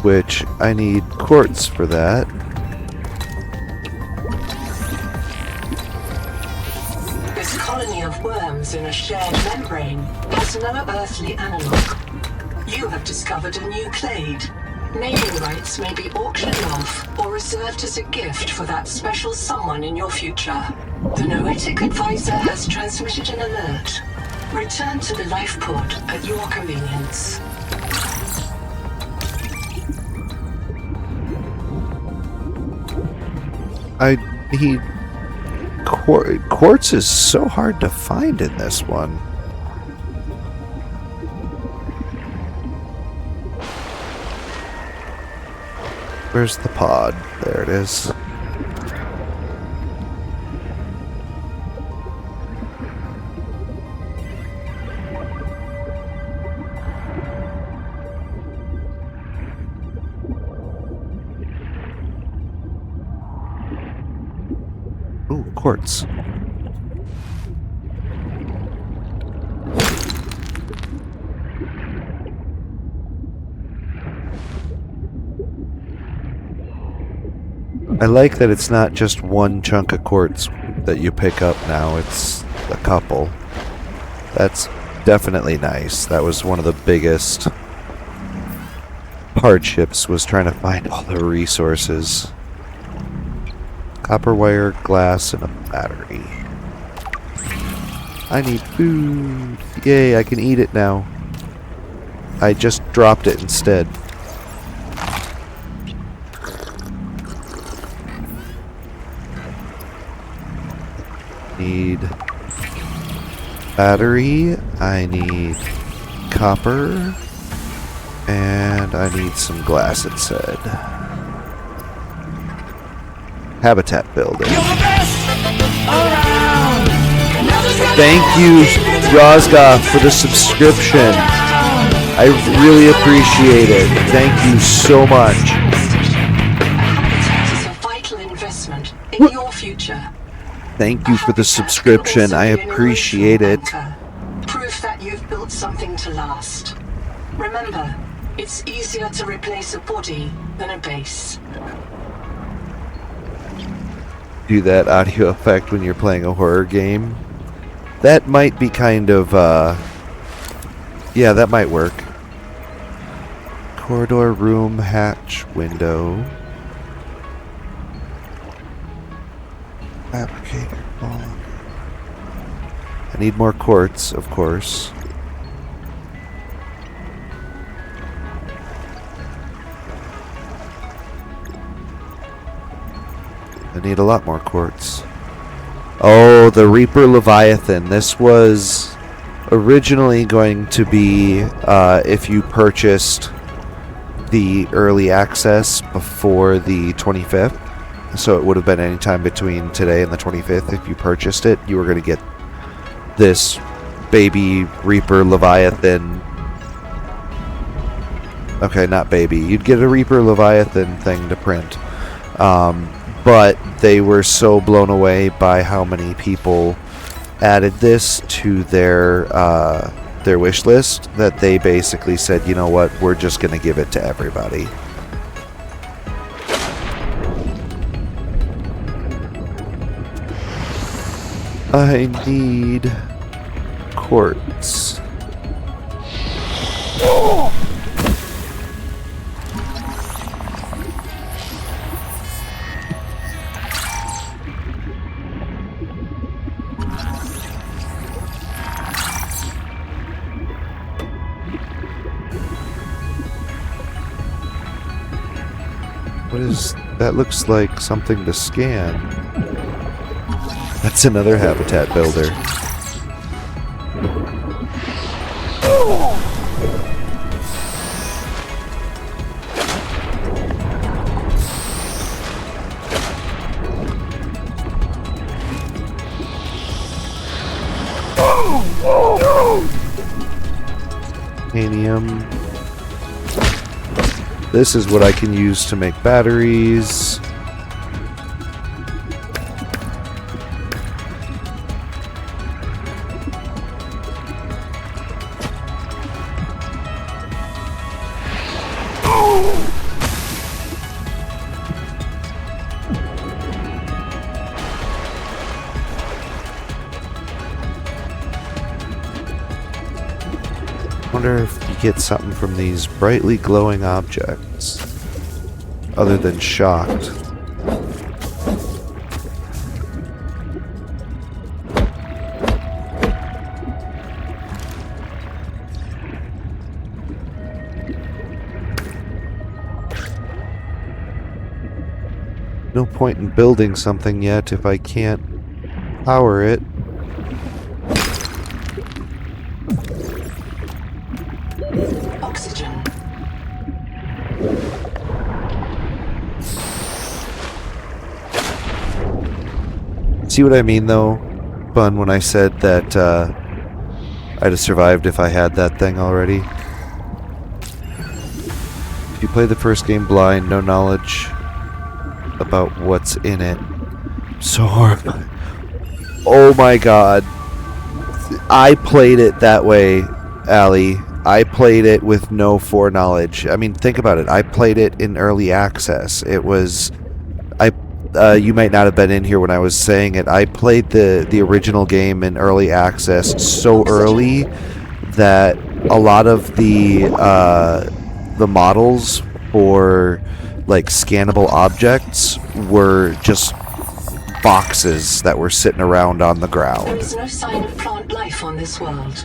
A: which I need quartz for that.
B: This colony of worms in a shared membrane has no earthly analog. You have discovered a new clade. Naming rights may be auctioned off or reserved as a gift for that special someone in your future. The Noetic Advisor has transmitted an alert. Return to the life pod at your convenience.
A: I need quartz is so hard to find in this one. Where's the pod? There it is. Ooh, quartz. I like that it's not just one chunk of quartz that you pick up now, it's a couple. That's definitely nice. That was one of the biggest hardships, was trying to find all the resources. Copper wire, glass, and a battery. I need food. Yay, I can eat it now. I just dropped it instead. Need battery, I need copper, and I need some glass, it said. Habitat building. Thank you, Rosgoth, for the subscription. I really appreciate it. Thank you so much.
B: Habitat is a vital investment in your future.
A: Thank you for the subscription. I appreciate it.
B: Proof that you've built something to last. Remember, it's easier to replace a body than a base.
A: Do that audio effect when you're playing a horror game. That might be kind of, yeah, that might work. Corridor, room, hatch, window. Applicator, ball. I need more quartz, of course. I need a lot more quartz. Oh, the Reaper Leviathan. This was originally going to be if you purchased the early access before the 25th. So it would have been any time between today and the 25th. If you purchased it, you were going to get this baby Reaper Leviathan Okay, not baby. You'd get a Reaper Leviathan thing to print. But they were so blown away by how many people added this to their wish list that they basically said, you know what, we're just going to give it to everybody. I need quartz. What is that? Looks like something to scan. That's another habitat builder. Titanium. This is what I can use to make batteries. Wonder if you get something from these brightly glowing objects other than shocked. No point in building something yet if I can't power it.
B: Oxygen.
A: See what I mean, though, Bun, when I said that I'd have survived if I had that thing already? If you play the first game blind, no knowledge about what's in it. So horrifying. Oh my god. I played it that way, Allie. I played it with no foreknowledge. I mean, think about it. I played it in early access. It was... you might not have been in here when I was saying it. I played the original game in early access so early that a lot of the models for like scannable objects were just boxes that were sitting around on the
B: There
A: ground.
B: is no sign of plant life on this world.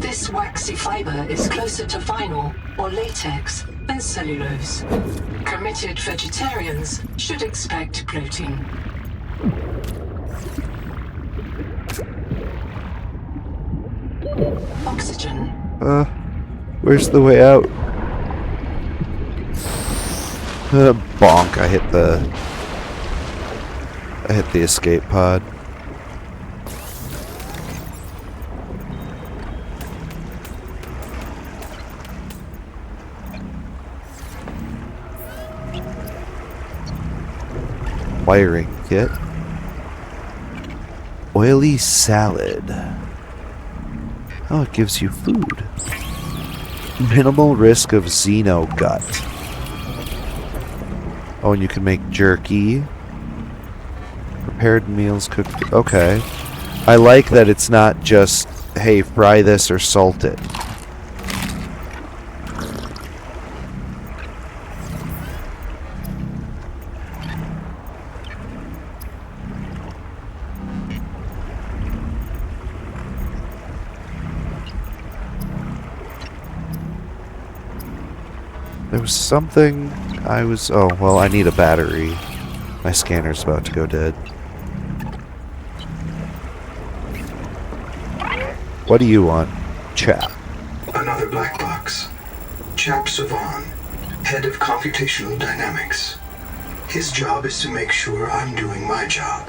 B: This waxy fiber is closer to vinyl or latex than cellulose. Committed vegetarians should expect protein. Oxygen.
A: Where's the way out? Bonk, I hit the escape pod. Wiring kit. Oily salad. Oh, it gives you food. Minimal risk of xeno gut. Oh, and you can make jerky. Prepared meals cooked. Okay. I like that it's not just, hey, fry this or salt it. There was something I was... Oh, well, I need a battery. My scanner's about to go dead. What do you want, chap?
C: Another black box. Chap Savan, head of computational dynamics. His job is to make sure I'm doing my job.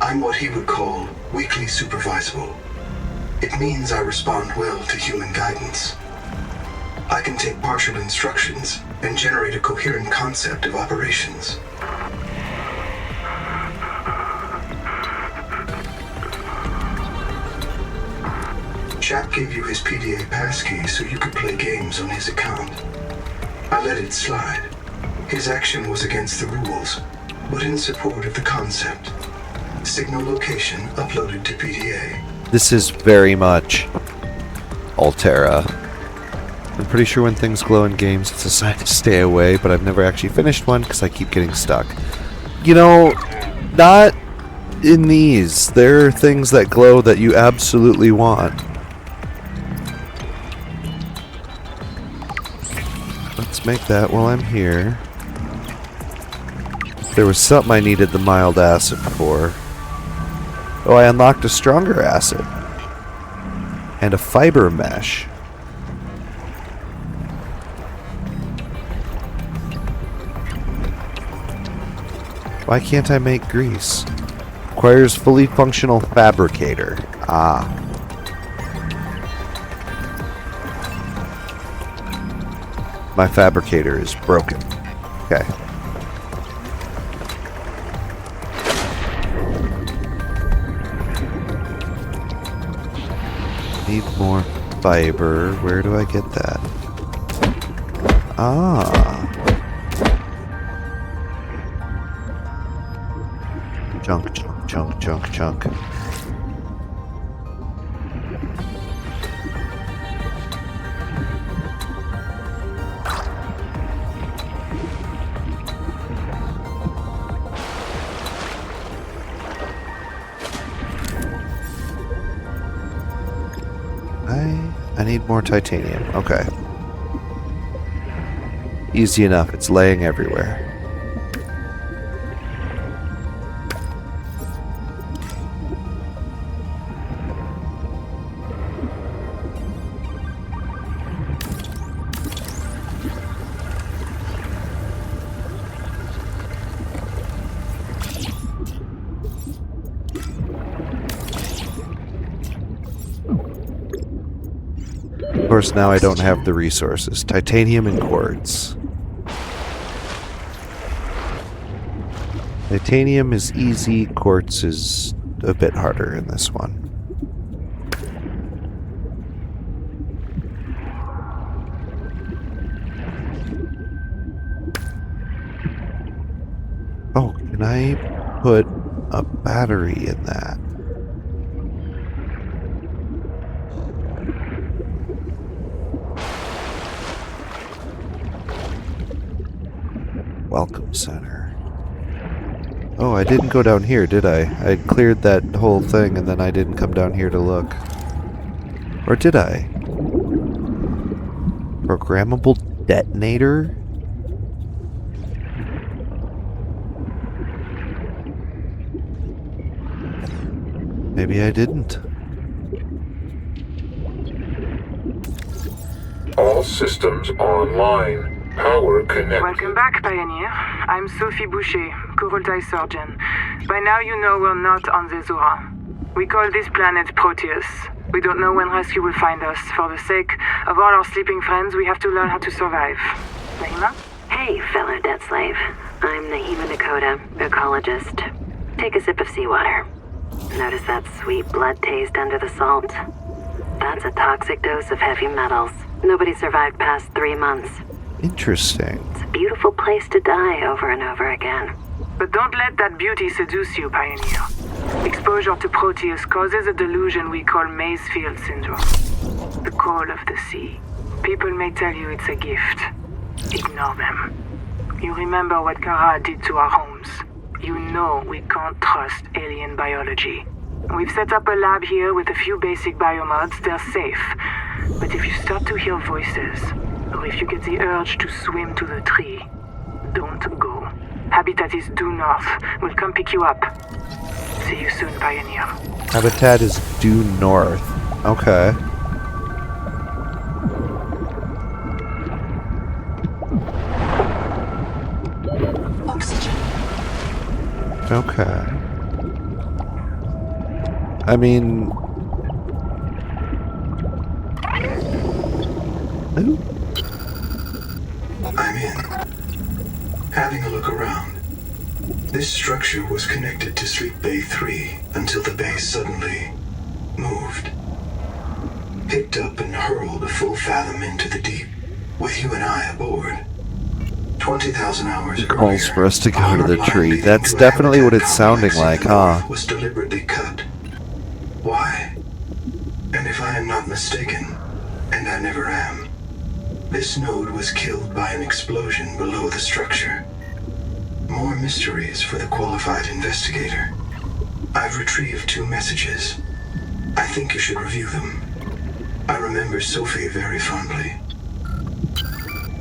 C: I'm what he would call weakly supervisable. It means I respond well to human guidance. I can take partial instructions and generate a coherent concept of operations. Chap gave you his PDA passkey so you could play games on his account. I let it slide. His action was against the rules, but in support of the concept. Signal location uploaded to PDA.
A: This is very much Altera. I'm pretty sure when things glow in games, it's a sign to stay away, but I've never actually finished one because I keep getting stuck. You know, not in these. There are things that glow that you absolutely want. Let's make that while I'm here. There was something I needed the mild acid for. Oh, I unlocked a stronger acid. And a fiber mesh. Why can't I make grease? Requires fully functional fabricator. Ah. My fabricator is broken. Okay. Need more fiber. Where do I get that? Ah. Chunk, chunk, chunk, chunk, chunk. I need more titanium. Okay. Easy enough. It's laying everywhere. Of course, now I don't have the resources. Titanium and quartz. Titanium is easy, quartz is a bit harder in this one. Oh, can I put a battery in that? Welcome center. Oh, I didn't go down here, did I? I cleared that whole thing and then I didn't come down here to look. Or did I? Programmable detonator? Maybe I didn't.
F: All systems online. Power connected.
E: Welcome back, Pioneer. I'm Sophie Boucher, Kurultai surgeon. By now you know we're not on the Zora. We call this planet Proteus. We don't know when rescue will find us. For the sake of all our sleeping friends, we have to learn how to survive. Nahima?
G: Hey, fellow debt slave. I'm Nahima Dakota, ecologist. Take a sip of seawater. Notice that sweet blood taste under the salt? That's a toxic dose of heavy metals. Nobody survived past 3 months.
A: Interesting.
G: It's a beautiful place to die over and over again.
E: But don't let that beauty seduce you, Pioneer. Exposure to Proteus causes a delusion we call Maysfield syndrome. The call of the sea. People may tell you it's a gift. Ignore them. You remember what Kara did to our homes. You know we can't trust alien biology. We've set up a lab here with a few basic biomods. They're safe. But if you start to hear voices, or if you get the urge to swim to the tree, don't go. Habitat is due north. We'll come pick you up. See you soon, Pioneer.
A: Habitat is due north. Okay.
B: Oxygen.
A: Okay. I mean... Ooh.
C: I'm in. Having a look around. This structure was connected to Sleep Bay 3 until the bay suddenly moved. Picked up and hurled a full fathom into the deep, with you and I aboard. 20,000 hours
A: It calls
C: earlier,
A: for us to go to the
C: our line
A: tree.
C: leading
A: That's
C: to a
A: definitely what
C: habitat
A: it's sounding
C: complex in
A: like,
C: the
A: huh?
C: north was deliberately cut. Why? And if I am not mistaken, and I never am, this node was killed by an explosion below the structure. More mysteries for the qualified investigator. I've retrieved 2 messages. I think you should review them. I remember Sophie very fondly.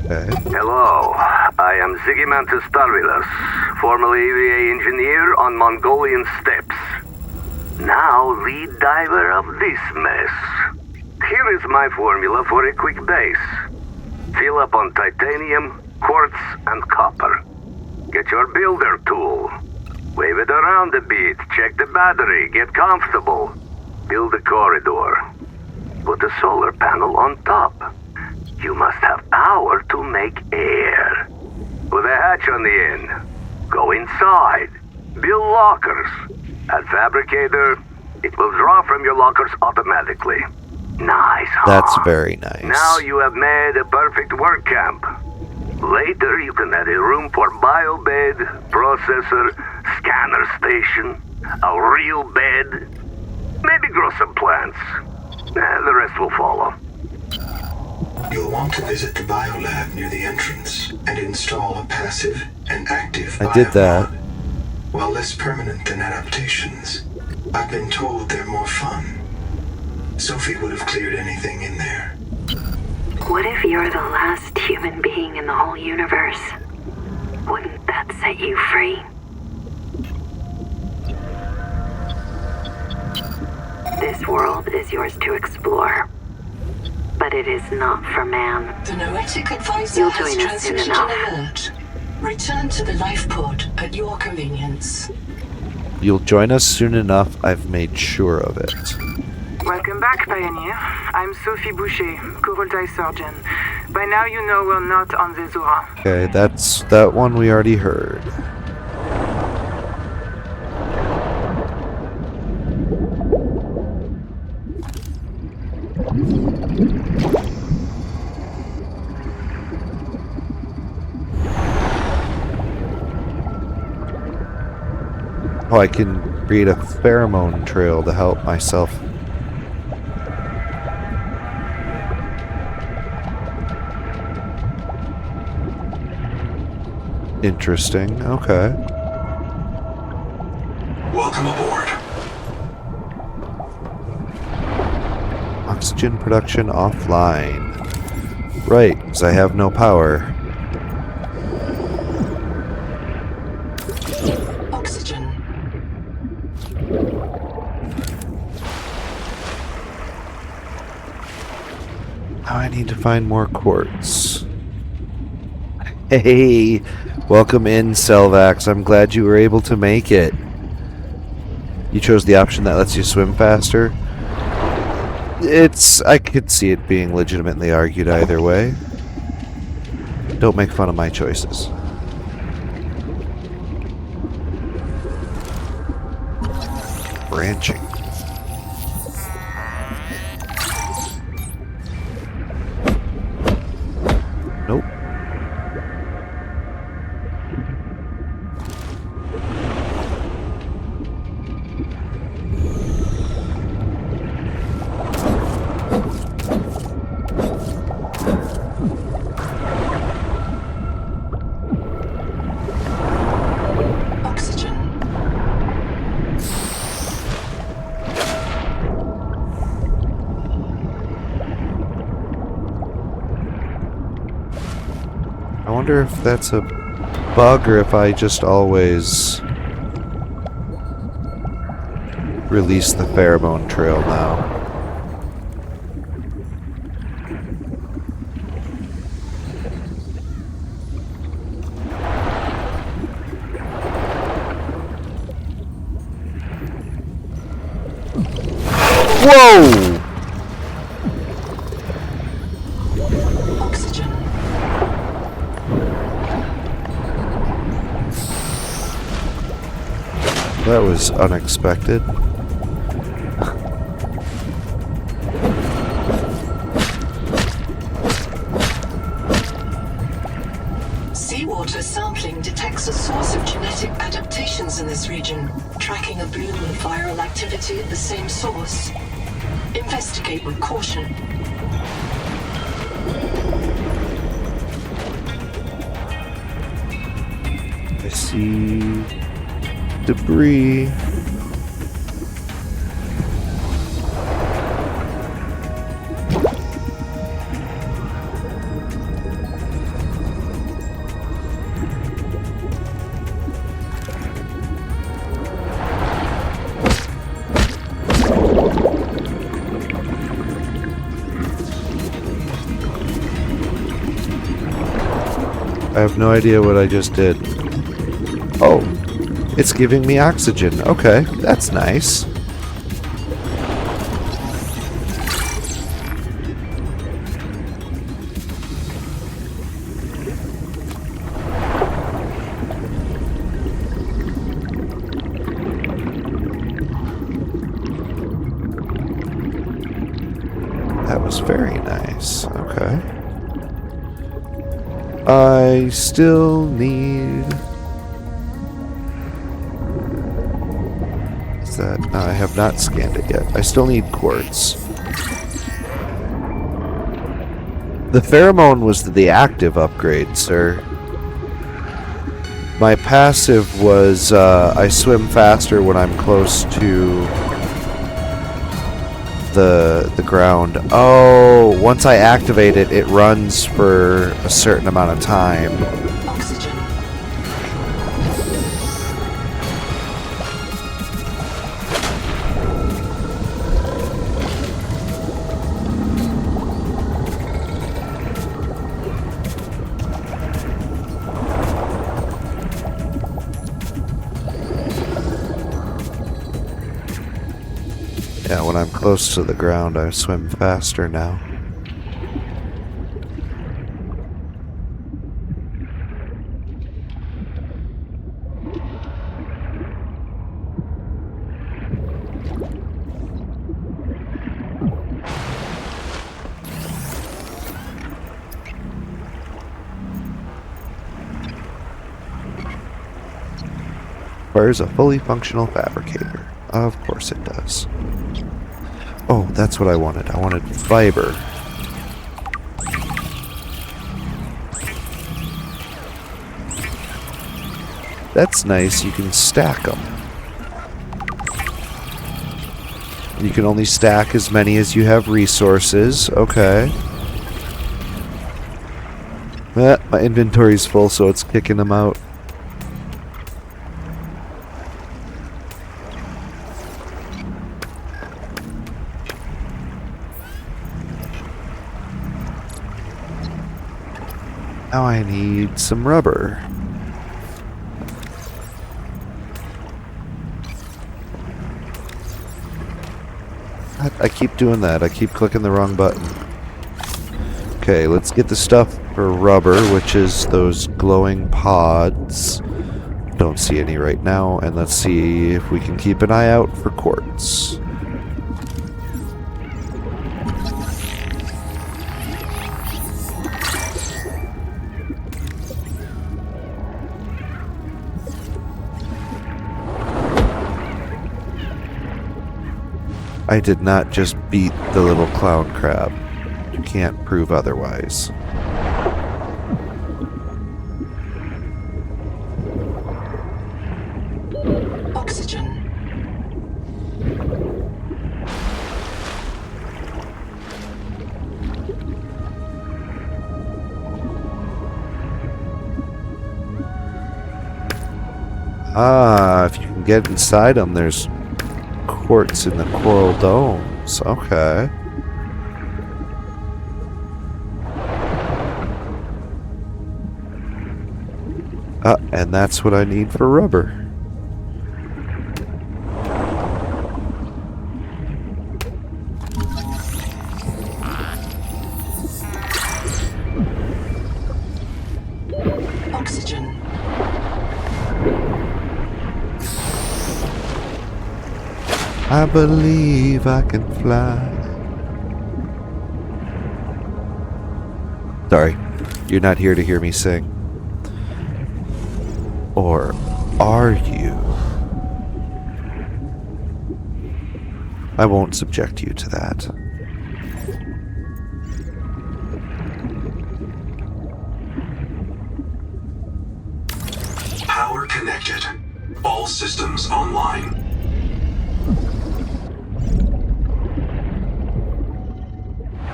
A: Okay.
D: Hello, I am Zigimantus Starvilus, formerly EVA engineer on Mongolian steppes. Now lead diver of this mess. Here is my formula for a quick base. Fill up on titanium, quartz, and copper. Get your builder tool. Wave it around a bit, check the battery, get comfortable. Build a corridor. Put a solar panel on top. You must have power to make air. Put a hatch on the end. Go inside. Build lockers. At Fabricator, it will draw from your lockers automatically. Nice, huh?
A: That's very nice.
D: Now you have made a perfect work camp. Later you can add a room for biobed, processor, scanner station, a real bed. Maybe grow some plants. The rest will follow.
C: You'll want to visit the biolab near the entrance and install a passive and active
A: I did that.
C: biomod. While less permanent than adaptations, I've been told they're more fun. Sophie would have cleared anything in there.
G: What if you're the last human being in the whole universe? Wouldn't that set you free? This world is yours to explore, but it is not for man.
B: The Noetic advisor
G: You'll
B: has
G: join us soon
B: transmitted
G: enough.
B: an alert. Return to the life pod at your convenience.
A: You'll join us soon enough. I've made sure of it.
H: Welcome back, Pioneer. I'm Sophie Boucher, Kurultai surgeon. By now you know we're not on the Zora.
A: Okay, that's that one we already heard. Oh, I can create a pheromone trail to help myself. Interesting. Okay.
C: Welcome aboard.
A: Oxygen production offline. Right, because I have no power.
B: Oxygen.
A: Now I need to find more quartz. Hey, welcome in, Selvax. I'm glad you were able to make it. You chose the option that lets you swim faster. I could see it being legitimately argued either way. Don't make fun of my choices. Branching. Nope.
B: Oxygen.
A: I wonder if that's a bug or if I just always release the pheromone trail now. Whoa!
B: Oxygen.
A: That was unexpected.
B: Seawater sampling detects a source of genetic adaptations in this region, tracking a bloom of viral activity at the same source. Investigate with caution.
A: I see debris. I have no idea what I just did. Oh, it's giving me oxygen. Okay, that's nice. That was very nice. Okay. I still need... Is that... No, I have not scanned it yet. I still need quartz. The pheromone was the active upgrade, sir. My passive was, I swim faster when I'm close to the ground. Oh, once I activate it, it runs for a certain amount of time.
B: Oxygen.
A: Yeah, when I'm close to the ground, I swim faster now. Requires a fully functional fabricator. Of course it does. Oh, that's what I wanted. I wanted fiber. That's nice. You can stack them. You can only stack as many as you have resources. Okay. My inventory's full, so it's kicking them out. Now I need some rubber. I keep doing that. I keep clicking the wrong button. Okay, let's get the stuff for rubber, which is those glowing pods. Don't see any right now, and let's see if we can keep an eye out for quartz. I did not just beat the little clown crab. You can't prove otherwise.
B: Oxygen.
A: Ah, if you can get inside them, there's quartz in the coral domes. Okay. And that's what I need for rubber.
B: Oxygen.
A: I believe I can fly. Sorry, you're not here to hear me sing. Or are you? I won't subject you to that.
C: Power connected. All systems online.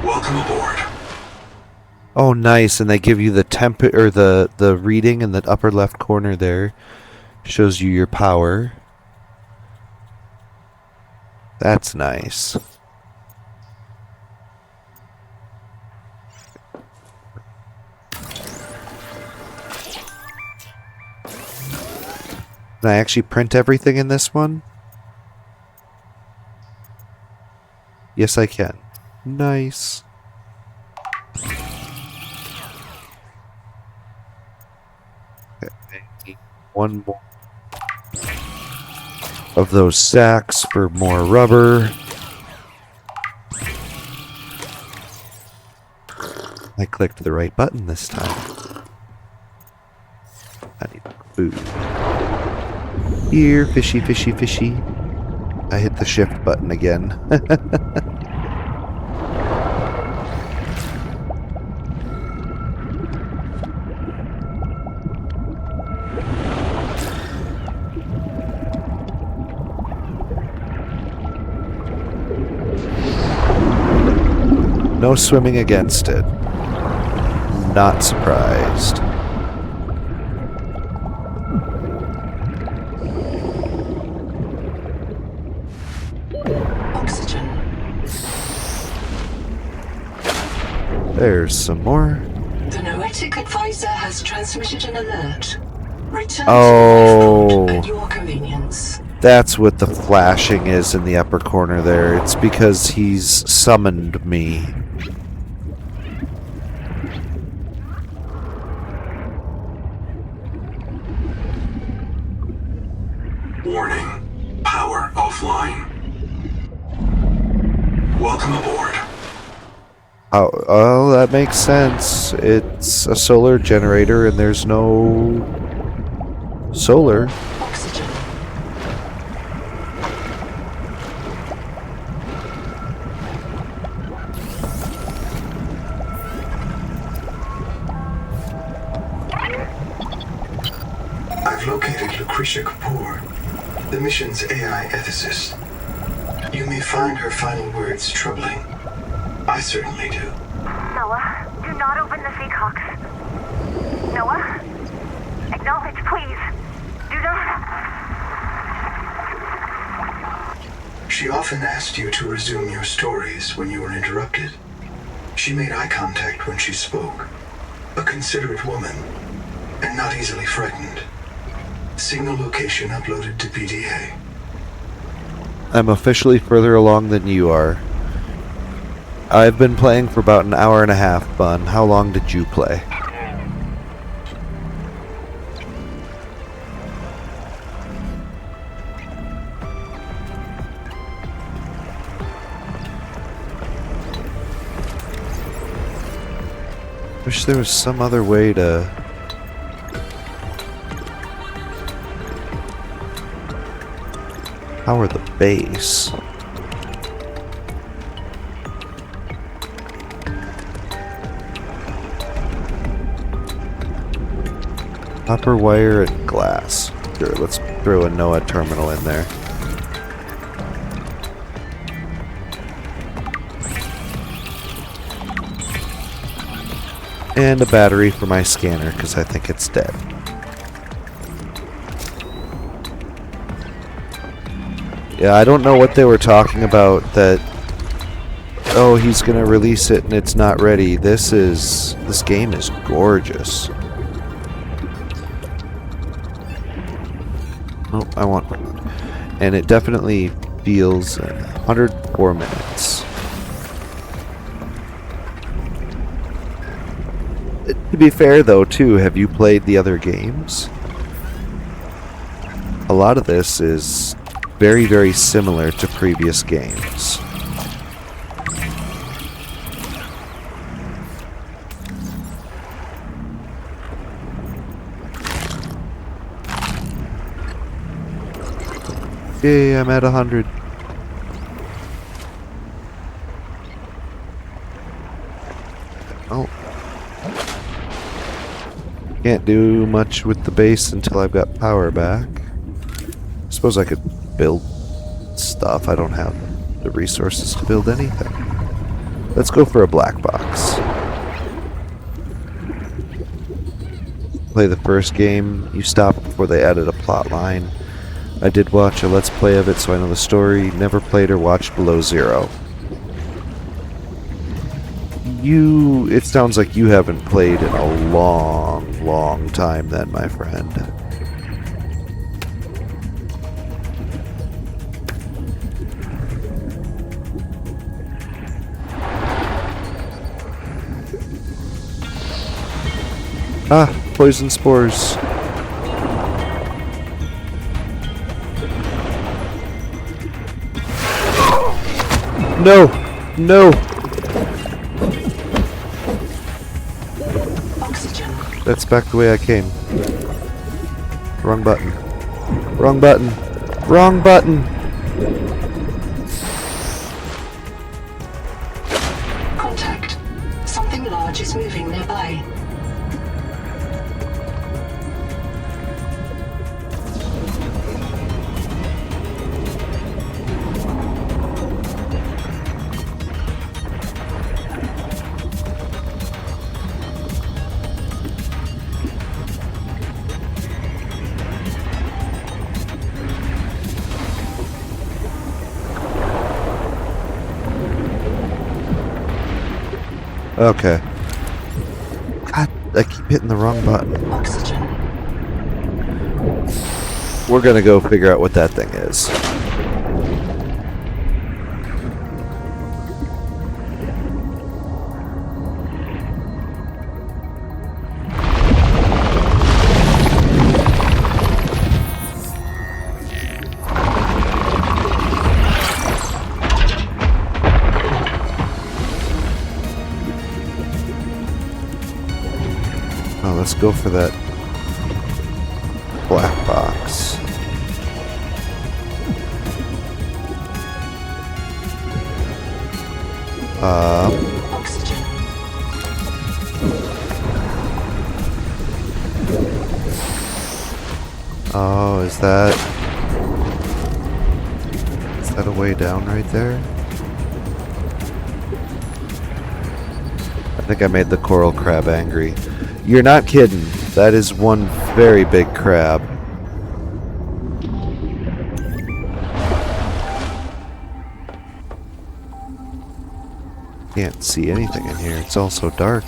C: Welcome aboard.
A: Oh, nice, and they give you the temp or the reading in the upper left corner there. Shows you your power. That's nice. Can I actually print everything in this one? Yes, I can. Nice. Okay, one more of those sacks for more rubber. I clicked the right button this time. I need food. Here, fishy, fishy, fishy. I hit the shift button again. No swimming against it. Not surprised.
B: Oxygen.
A: There's some more.
B: The Noetic advisor has transmitted an alert. Return
A: Oh.
B: to the lifeboat at your convenience.
A: That's what the flashing is in the upper corner there. It's because he's summoned me.
C: Warning. Power offline. Welcome aboard.
A: Oh, that makes sense. It's a solar generator and there's no solar.
B: Oxygen.
C: I've located Lucretia Kapoor, the mission's AI ethicist. You may find her final words troubling. I certainly do.
I: Noah, do not open the Seahawks. Noah? Acknowledge, please. Do not.
C: She often asked you to resume your stories when you were interrupted. She made eye contact when she spoke. A considerate woman, and not easily frightened. Signal location uploaded to PDA.
A: I'm officially further along than you are. I've been playing for about an hour and a half, Bun. How long did you play? Wish there was some other way to... power the base. Copper wire and glass. Sure, let's throw a NOAA terminal in there. And a battery for my scanner, because I think it's dead. Yeah, I don't know what they were talking about that... oh, he's gonna release it and it's not ready. This game is gorgeous. Oh, I want food. And it definitely feels 104 minutes. To be fair though, too, have you played the other games? A lot of this is very, very similar to previous games. Yay, I'm at 100. Oh. Can't do much with the base until I've got power back. I suppose I could build stuff. I don't have the resources to build anything. Let's go for a black box. Play the first game. You stopped before they added a plot line. I did watch a Let's Play of it, so I know the story. Never played or watched Below Zero. It sounds like you haven't played in a long, long time then, my friend. Ah, poison spores. No! No!
B: Oxygen.
A: That's back the way I came. Wrong button. Wrong button. Wrong button!
B: Contact. Something large is moving nearby.
A: Okay. God, I keep hitting the wrong button.
B: Oxygen.
A: We're gonna go figure out what that thing is. Oh, let's go for that black box.
B: Oxygen.
A: Oh, is that a way down right there? I think I made the coral crab angry. You're not kidding. That is one very big crab. Can't see anything in here. It's all so dark.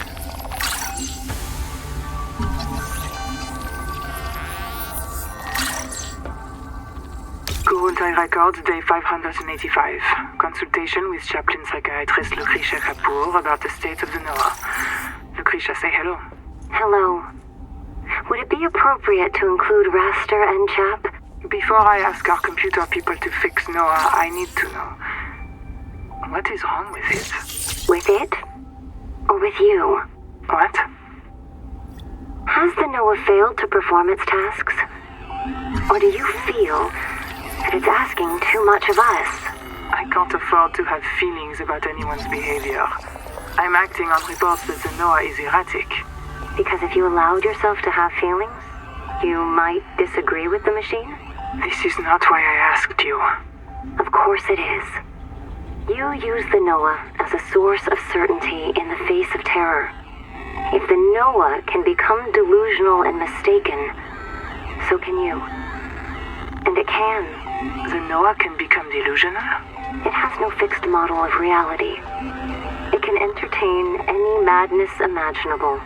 H: Kurultai Records, day 585. Consultation with chaplain psychiatrist Lucretia Kapoor about the state of the NOAA. Lucretia, say hello.
G: Hello. Would it be appropriate to include Raster and Chap?
H: Before I ask our computer people to fix NOAA, I need to know. What is wrong with it?
G: With it? Or with you?
H: What?
G: Has the NOAA failed to perform its tasks? Or do you feel that it's asking too much of us?
H: I can't afford to have feelings about anyone's behavior. I'm acting on reports that the NOAA is erratic.
G: Because if you allowed yourself to have feelings, you might disagree with the machine?
H: This is not why I asked you.
G: Of course it is. You use the NOAA as a source of certainty in the face of terror. If the NOAA can become delusional and mistaken, so can you. And it can.
H: The NOAA can become delusional?
G: It has no fixed model of reality. It can entertain any madness imaginable,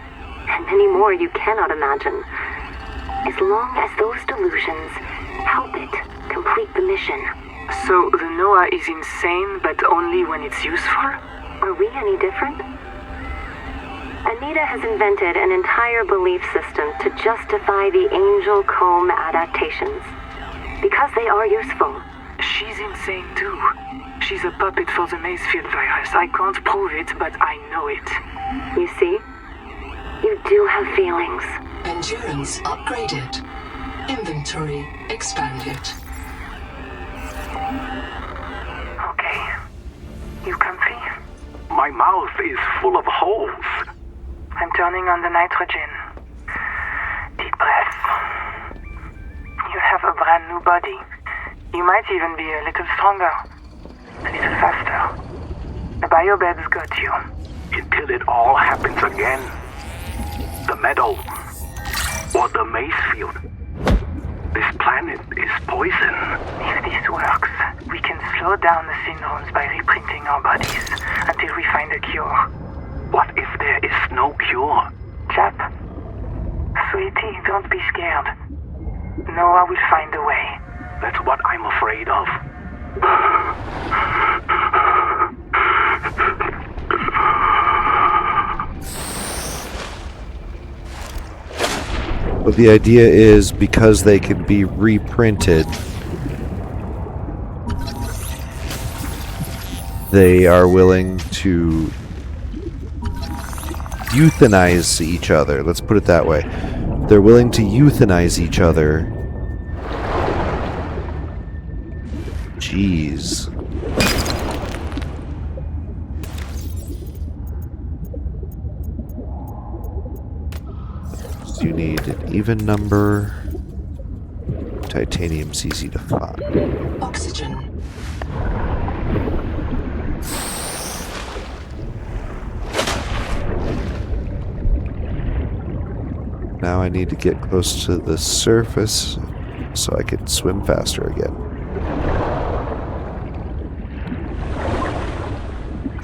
G: and many more you cannot imagine, as long as those delusions help it complete the mission.
H: So the NOAA is insane, but only when it's useful?
G: Are we any different? Anita has invented an entire belief system to justify the Angel Comb adaptations. Because they are useful,
H: She's insane too. She's a puppet for the Macefield virus. I can't prove it, but I know it.
G: You see? You do have feelings.
B: Endurance upgraded. Inventory expanded.
H: Okay. You comfy?
D: My mouth is full of holes.
H: I'm turning on the nitrogen. Deep breath. You have a brand new body. You might even be a little stronger. A little faster. The biobeds got you.
D: Until it all happens again. The meadow. Or the Macefield. This planet is poison.
H: If this works, we can slow down the syndromes by reprinting our bodies until we find a cure.
D: What if there is no cure?
H: Chap, sweetie, don't be scared. Noah will find a way.
D: That's what I'm afraid of.
A: But the idea is because they can be reprinted, they are willing to euthanize each other. Let's put it that way. They're willing to euthanize each other. Jeez. So you need an even number. Titanium's easy to find.
B: Oxygen.
A: Now I need to get close to the surface so I can swim faster again.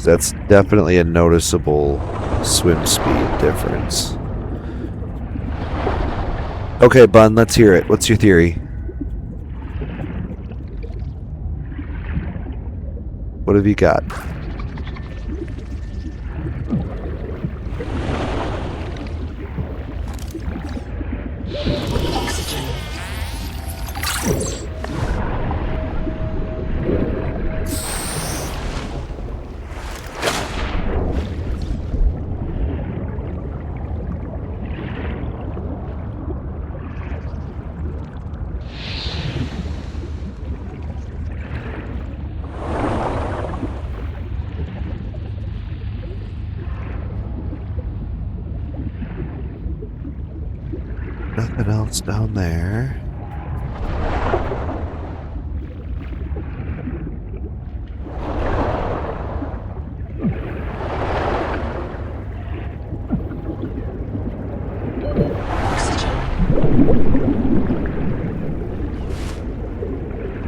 A: That's definitely a noticeable swim speed difference. Okay, Bun, let's hear it. What's your theory? What have you got?
B: Oxygen.
A: Nothing else down there.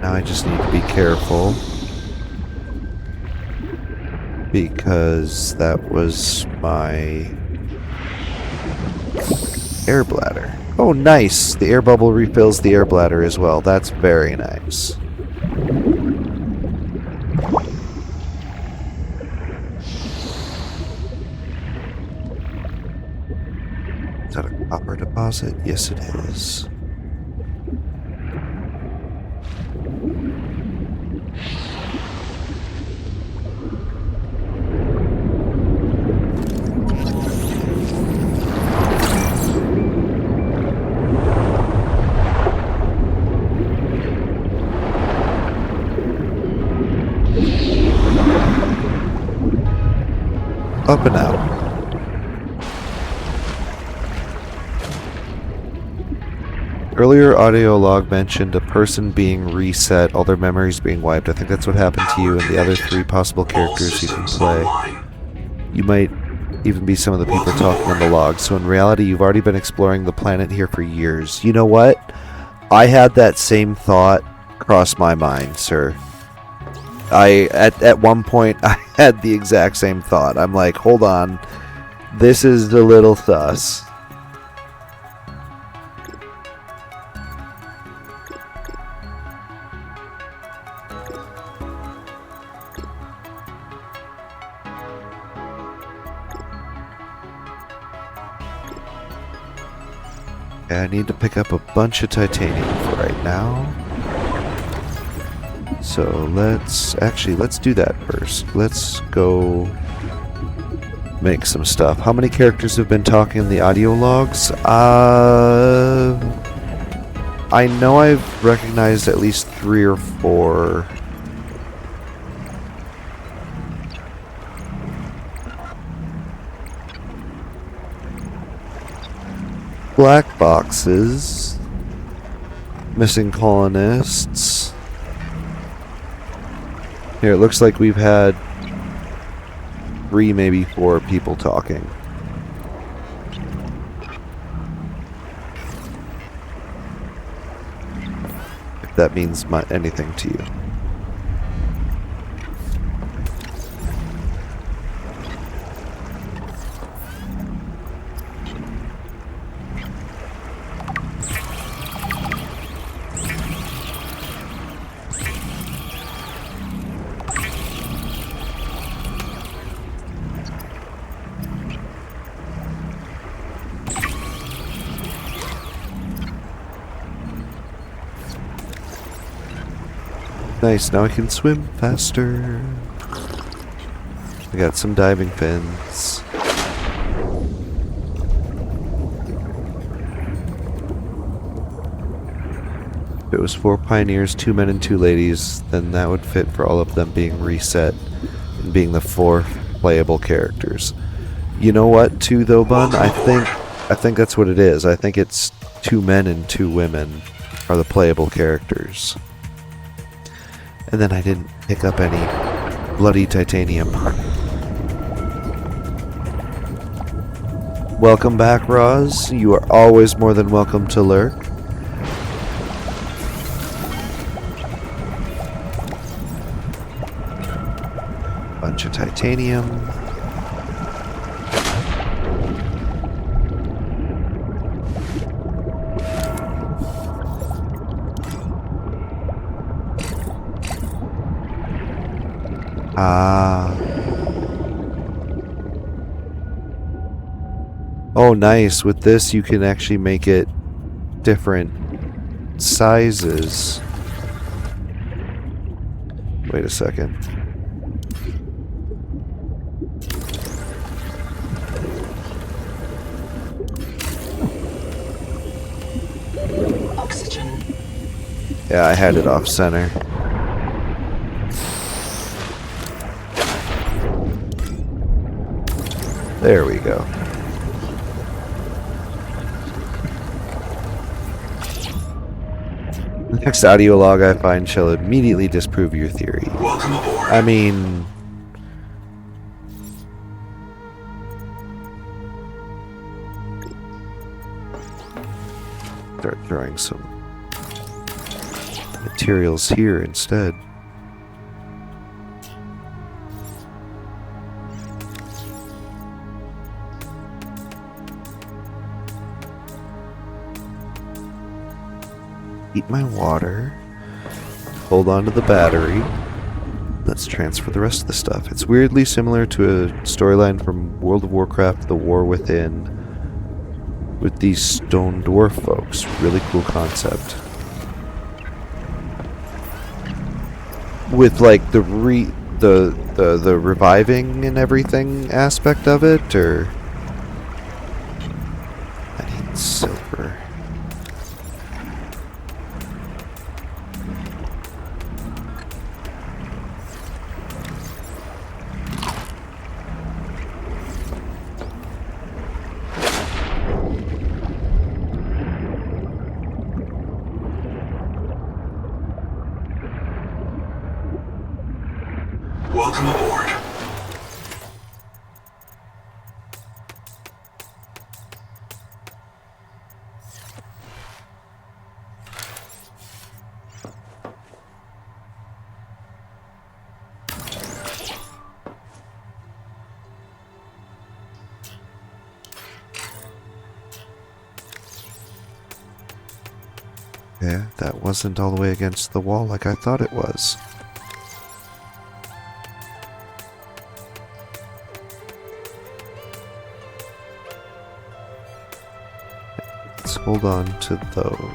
A: Now I just need to be careful. Because that was my air bladder. Oh, nice! The air bubble refills the air bladder as well. That's very nice. Is that a copper deposit? Yes, it is. Up and out. Earlier audio log mentioned a person being reset, all their memories being wiped. I think that's what happened to you and the other 3 possible characters you can play. You might even be some of the people talking on the log. So in reality, you've already been exploring the planet here for years. You know what? I had that same thought cross my mind, sir. At one point I had the exact same thought. I'm like, hold on, this is a little sus. I need to pick up a bunch of titanium for right now. So let's do that first. Let's go make some stuff. How many characters have been talking in the audio logs? I know I've recognized at least 3 or 4. Black boxes. Missing colonists. Here, it looks like we've had 3, maybe 4 people talking. If that means anything to you. Nice, now I can swim faster. I got some diving fins. If it was 4 pioneers, 2 men and 2 ladies, then that would fit for all of them being reset and being the 4 playable characters. You know what, too, though, Bun? I think that's what it is. I think it's 2 men and 2 women are the playable characters. And then I didn't pick up any bloody titanium. Welcome back, Roz. You are always more than welcome to lurk. Bunch of titanium. Oh, nice. With this, you can actually make it different sizes. Wait a second.
B: Oxygen.
A: Yeah, I had it off center. There we go. The next audio log I find shall immediately disprove your theory.
C: Welcome aboard.
A: I mean... start throwing some materials here instead. Eat my water. Hold on to the battery. Let's transfer the rest of the stuff. It's weirdly similar to a storyline from World of Warcraft, The War Within, with these stone dwarf folks. Really cool concept. With like the reviving and everything aspect of it, or I need silver.
C: Welcome aboard.
A: Yeah, that wasn't all the way against the wall like I thought it was. Let's hold on to those.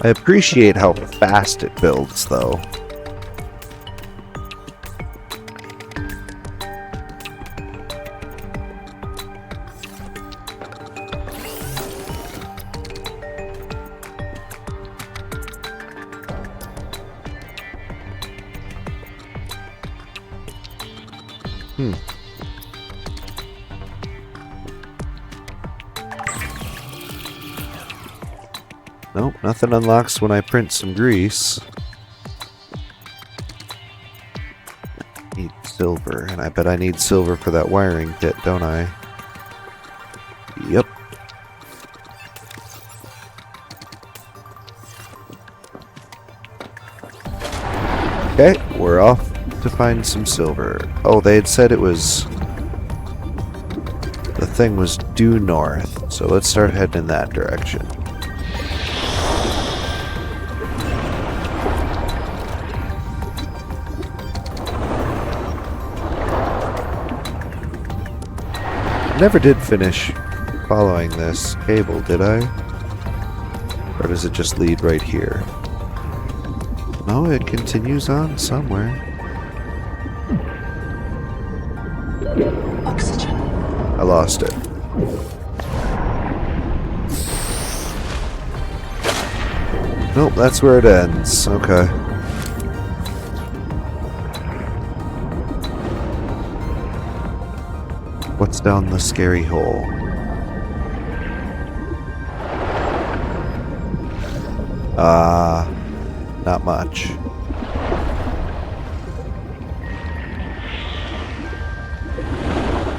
A: I appreciate how fast it builds, though. Nope, nothing unlocks when I print some grease. Need silver, and I bet I need silver for that wiring kit, don't I? Yep. Okay, we're off to find some silver. Oh, they had said it was... the thing was due north, so let's start heading in that direction. Never did finish following this cable, did I? Or does it just lead right here? No, it continues on somewhere.
B: Oxygen.
A: I lost it. Nope, that's where it ends. Okay. What's down the scary hole? Not much.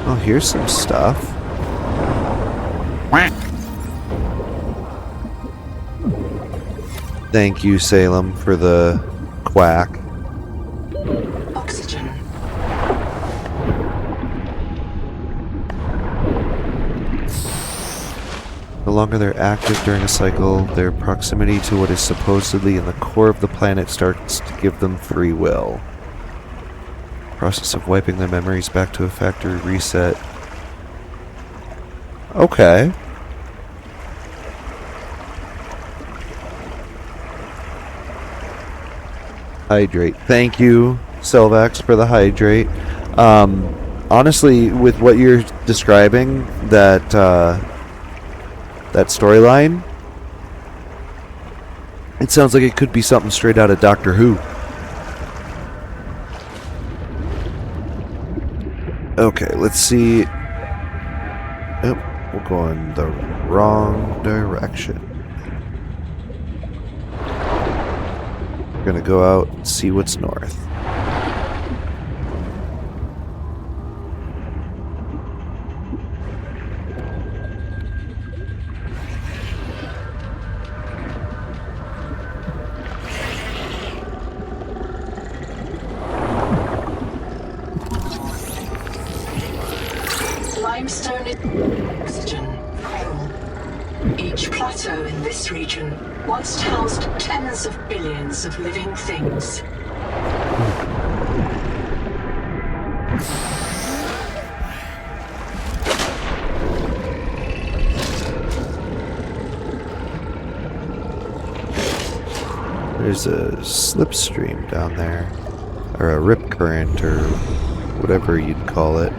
A: Oh, here's some stuff. Thank you, Salem, for the quack.
B: Oxygen.
A: The longer they're active during a cycle, their proximity to what is supposedly in the core of the planet starts to give them free will. Process of wiping their memories back to a factory reset. Okay. Hydrate. Thank you, Selvax, for the hydrate. Honestly, with what you're describing, that storyline, it sounds like it could be something straight out of Doctor Who. Okay, let's see. Yep, we're going the wrong direction. We're gonna go out and see what's north.
B: Limestone is oxygen. Coral. Each plateau in this region once housed tens of billions of living things.
A: There's a slipstream down there, or a rip current, or whatever you'd call it.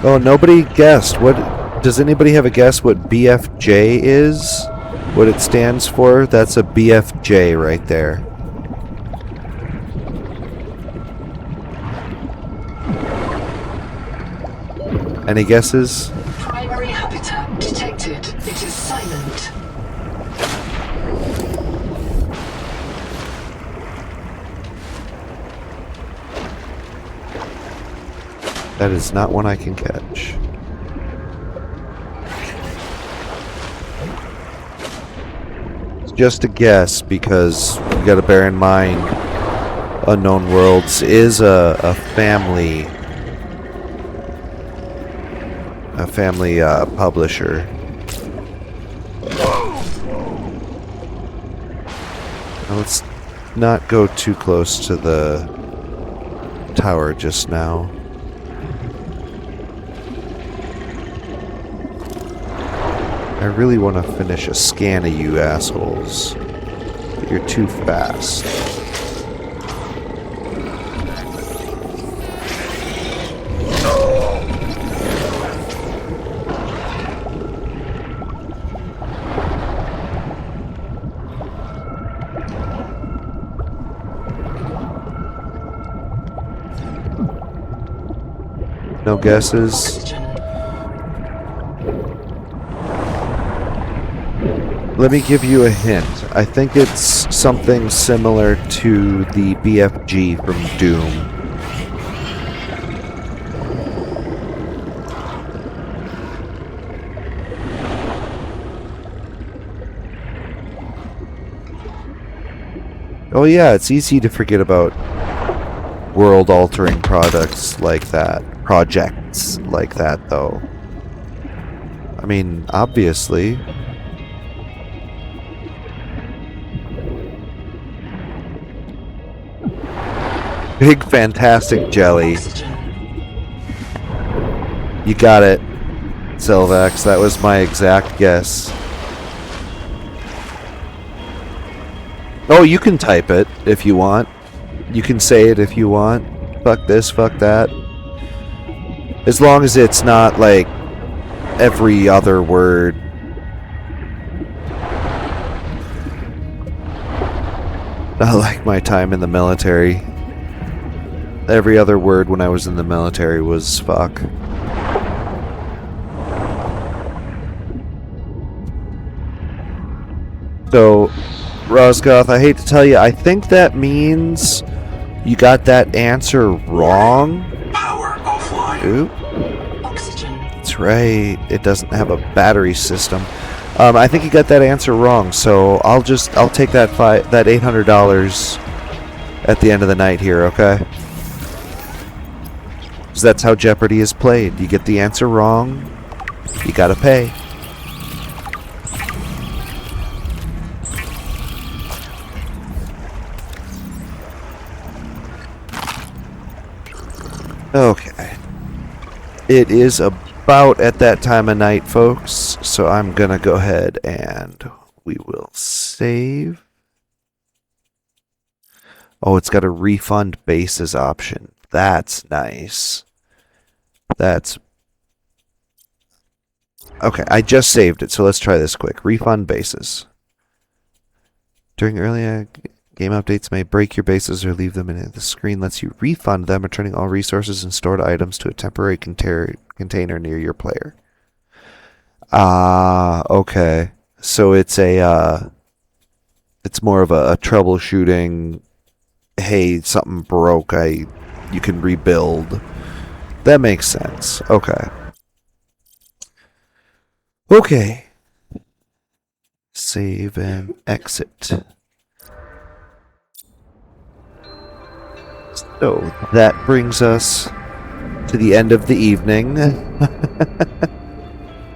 A: Oh, nobody guessed. What does anybody have a guess what BFJ is? What it stands for? That's a BFJ right there. Any guesses?
B: Primary habitat detected. It is silent.
A: That is not one I can catch. It's just a guess because you gotta bear in mind Unknown Worlds is a family publisher. Now let's not go too close to the tower just now. I really want to finish a scan of you assholes. But you're too fast. No guesses? Let me give you a hint. I think it's something similar to the BFG from Doom. Oh yeah, it's easy to forget about world-altering products like that. Projects like that, though. I mean, obviously. Big fantastic jelly. You got it, Silvax. That was my exact guess. Oh, you can type it if you want. You can say it if you want. Fuck this, fuck that. As long as it's not like every other word. Not like my time in the military. Every other word when I was in the military was fuck. So, Rosgoth, I hate to tell you, I think that means you got that answer wrong.
C: Power offline.
A: Oop.
B: Oxygen.
A: That's right. It doesn't have a battery system. I think you got that answer wrong, so I'll take that $800 at the end of the night here, okay? Because that's how Jeopardy is played. You get the answer wrong, you gotta pay. Okay. It is about at that time of night, folks, so I'm gonna go ahead and we will save. Oh, it's got a refund bases option. That's nice. That's... Okay, I just saved it, so let's try this quick. Refund bases. During early game updates may break your bases or leave them in it. The screen lets you refund them, returning all resources and stored items to a temporary container near your player. Okay. So it's a, it's more of a troubleshooting, hey, something broke, you can rebuild. That makes sense. Okay. Okay. Save and exit. So that brings us to the end of the evening.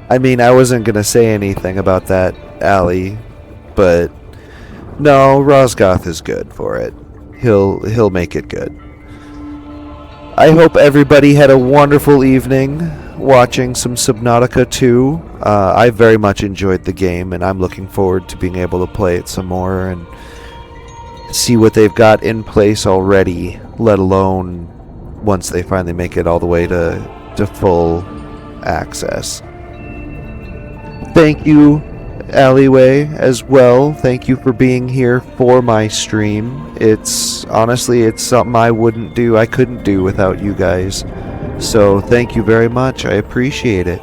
A: I mean, I wasn't gonna say anything about that alley, but no, Rosgoth is good for it. He'll make it good. I hope everybody had a wonderful evening watching some Subnautica 2. I very much enjoyed the game, and I'm looking forward to being able to play it some more and see what they've got in place already, let alone once they finally make it all the way to full access. Thank you, Alleyway, as well. Thank you for being here for my stream. It's honestly, it's something I couldn't do without you guys. So thank you very much. I appreciate it.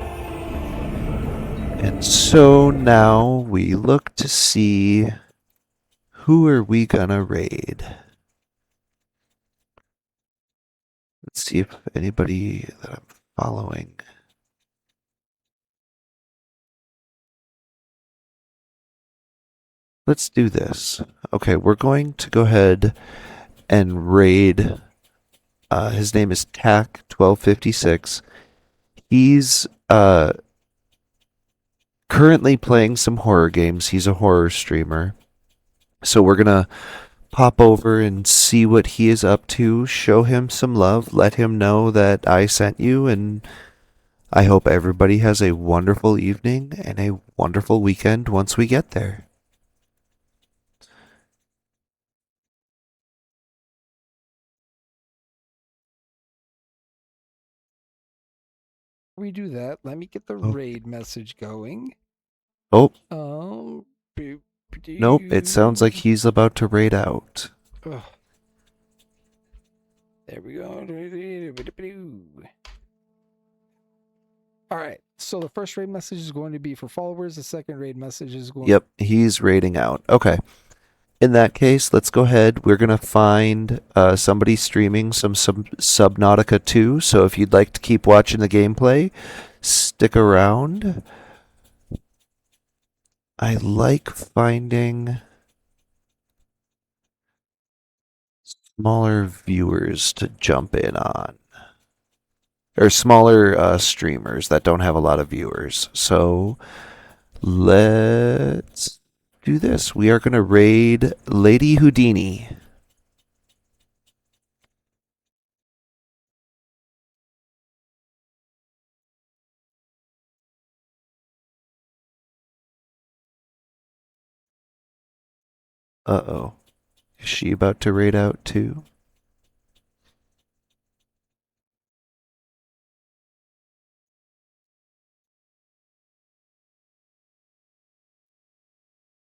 A: And so now we look to see who are we gonna raid. Let's see if anybody that I'm following. Let's do this. Okay, we're going to go ahead and raid. His name is TAC1256. He's currently playing some horror games. He's a horror streamer. So we're gonna pop over and see what he is up to, show him some love, let him know that I sent you, and I hope everybody has a wonderful evening and a wonderful weekend once we get there.
J: We do that. Let me get the raid message going.
A: Oh,
J: Boop,
A: nope. It sounds like he's about to raid out.
J: ugh. There we go. All right. So the first raid message is going to be for followers. The second raid message is going.
A: Yep, he's raiding out. Okay. In that case, let's go ahead. We're going to find somebody streaming some Subnautica 2. So if you'd like to keep watching the gameplay, stick around. I like finding smaller viewers to jump in on. Or smaller streamers that don't have a lot of viewers. So let's do this. We are going to raid Lady Houdini. Uh-oh. Is she about to raid out too?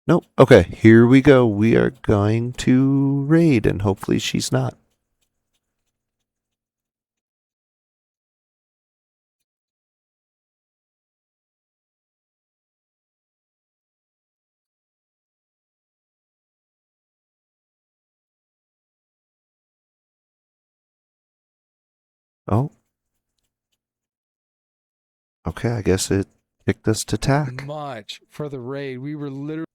A: Nope. Okay, here we go. We are going to raid, and hopefully she's not. Oh. Okay, I guess it kicked us to tack.
J: Much for the raid. We were literally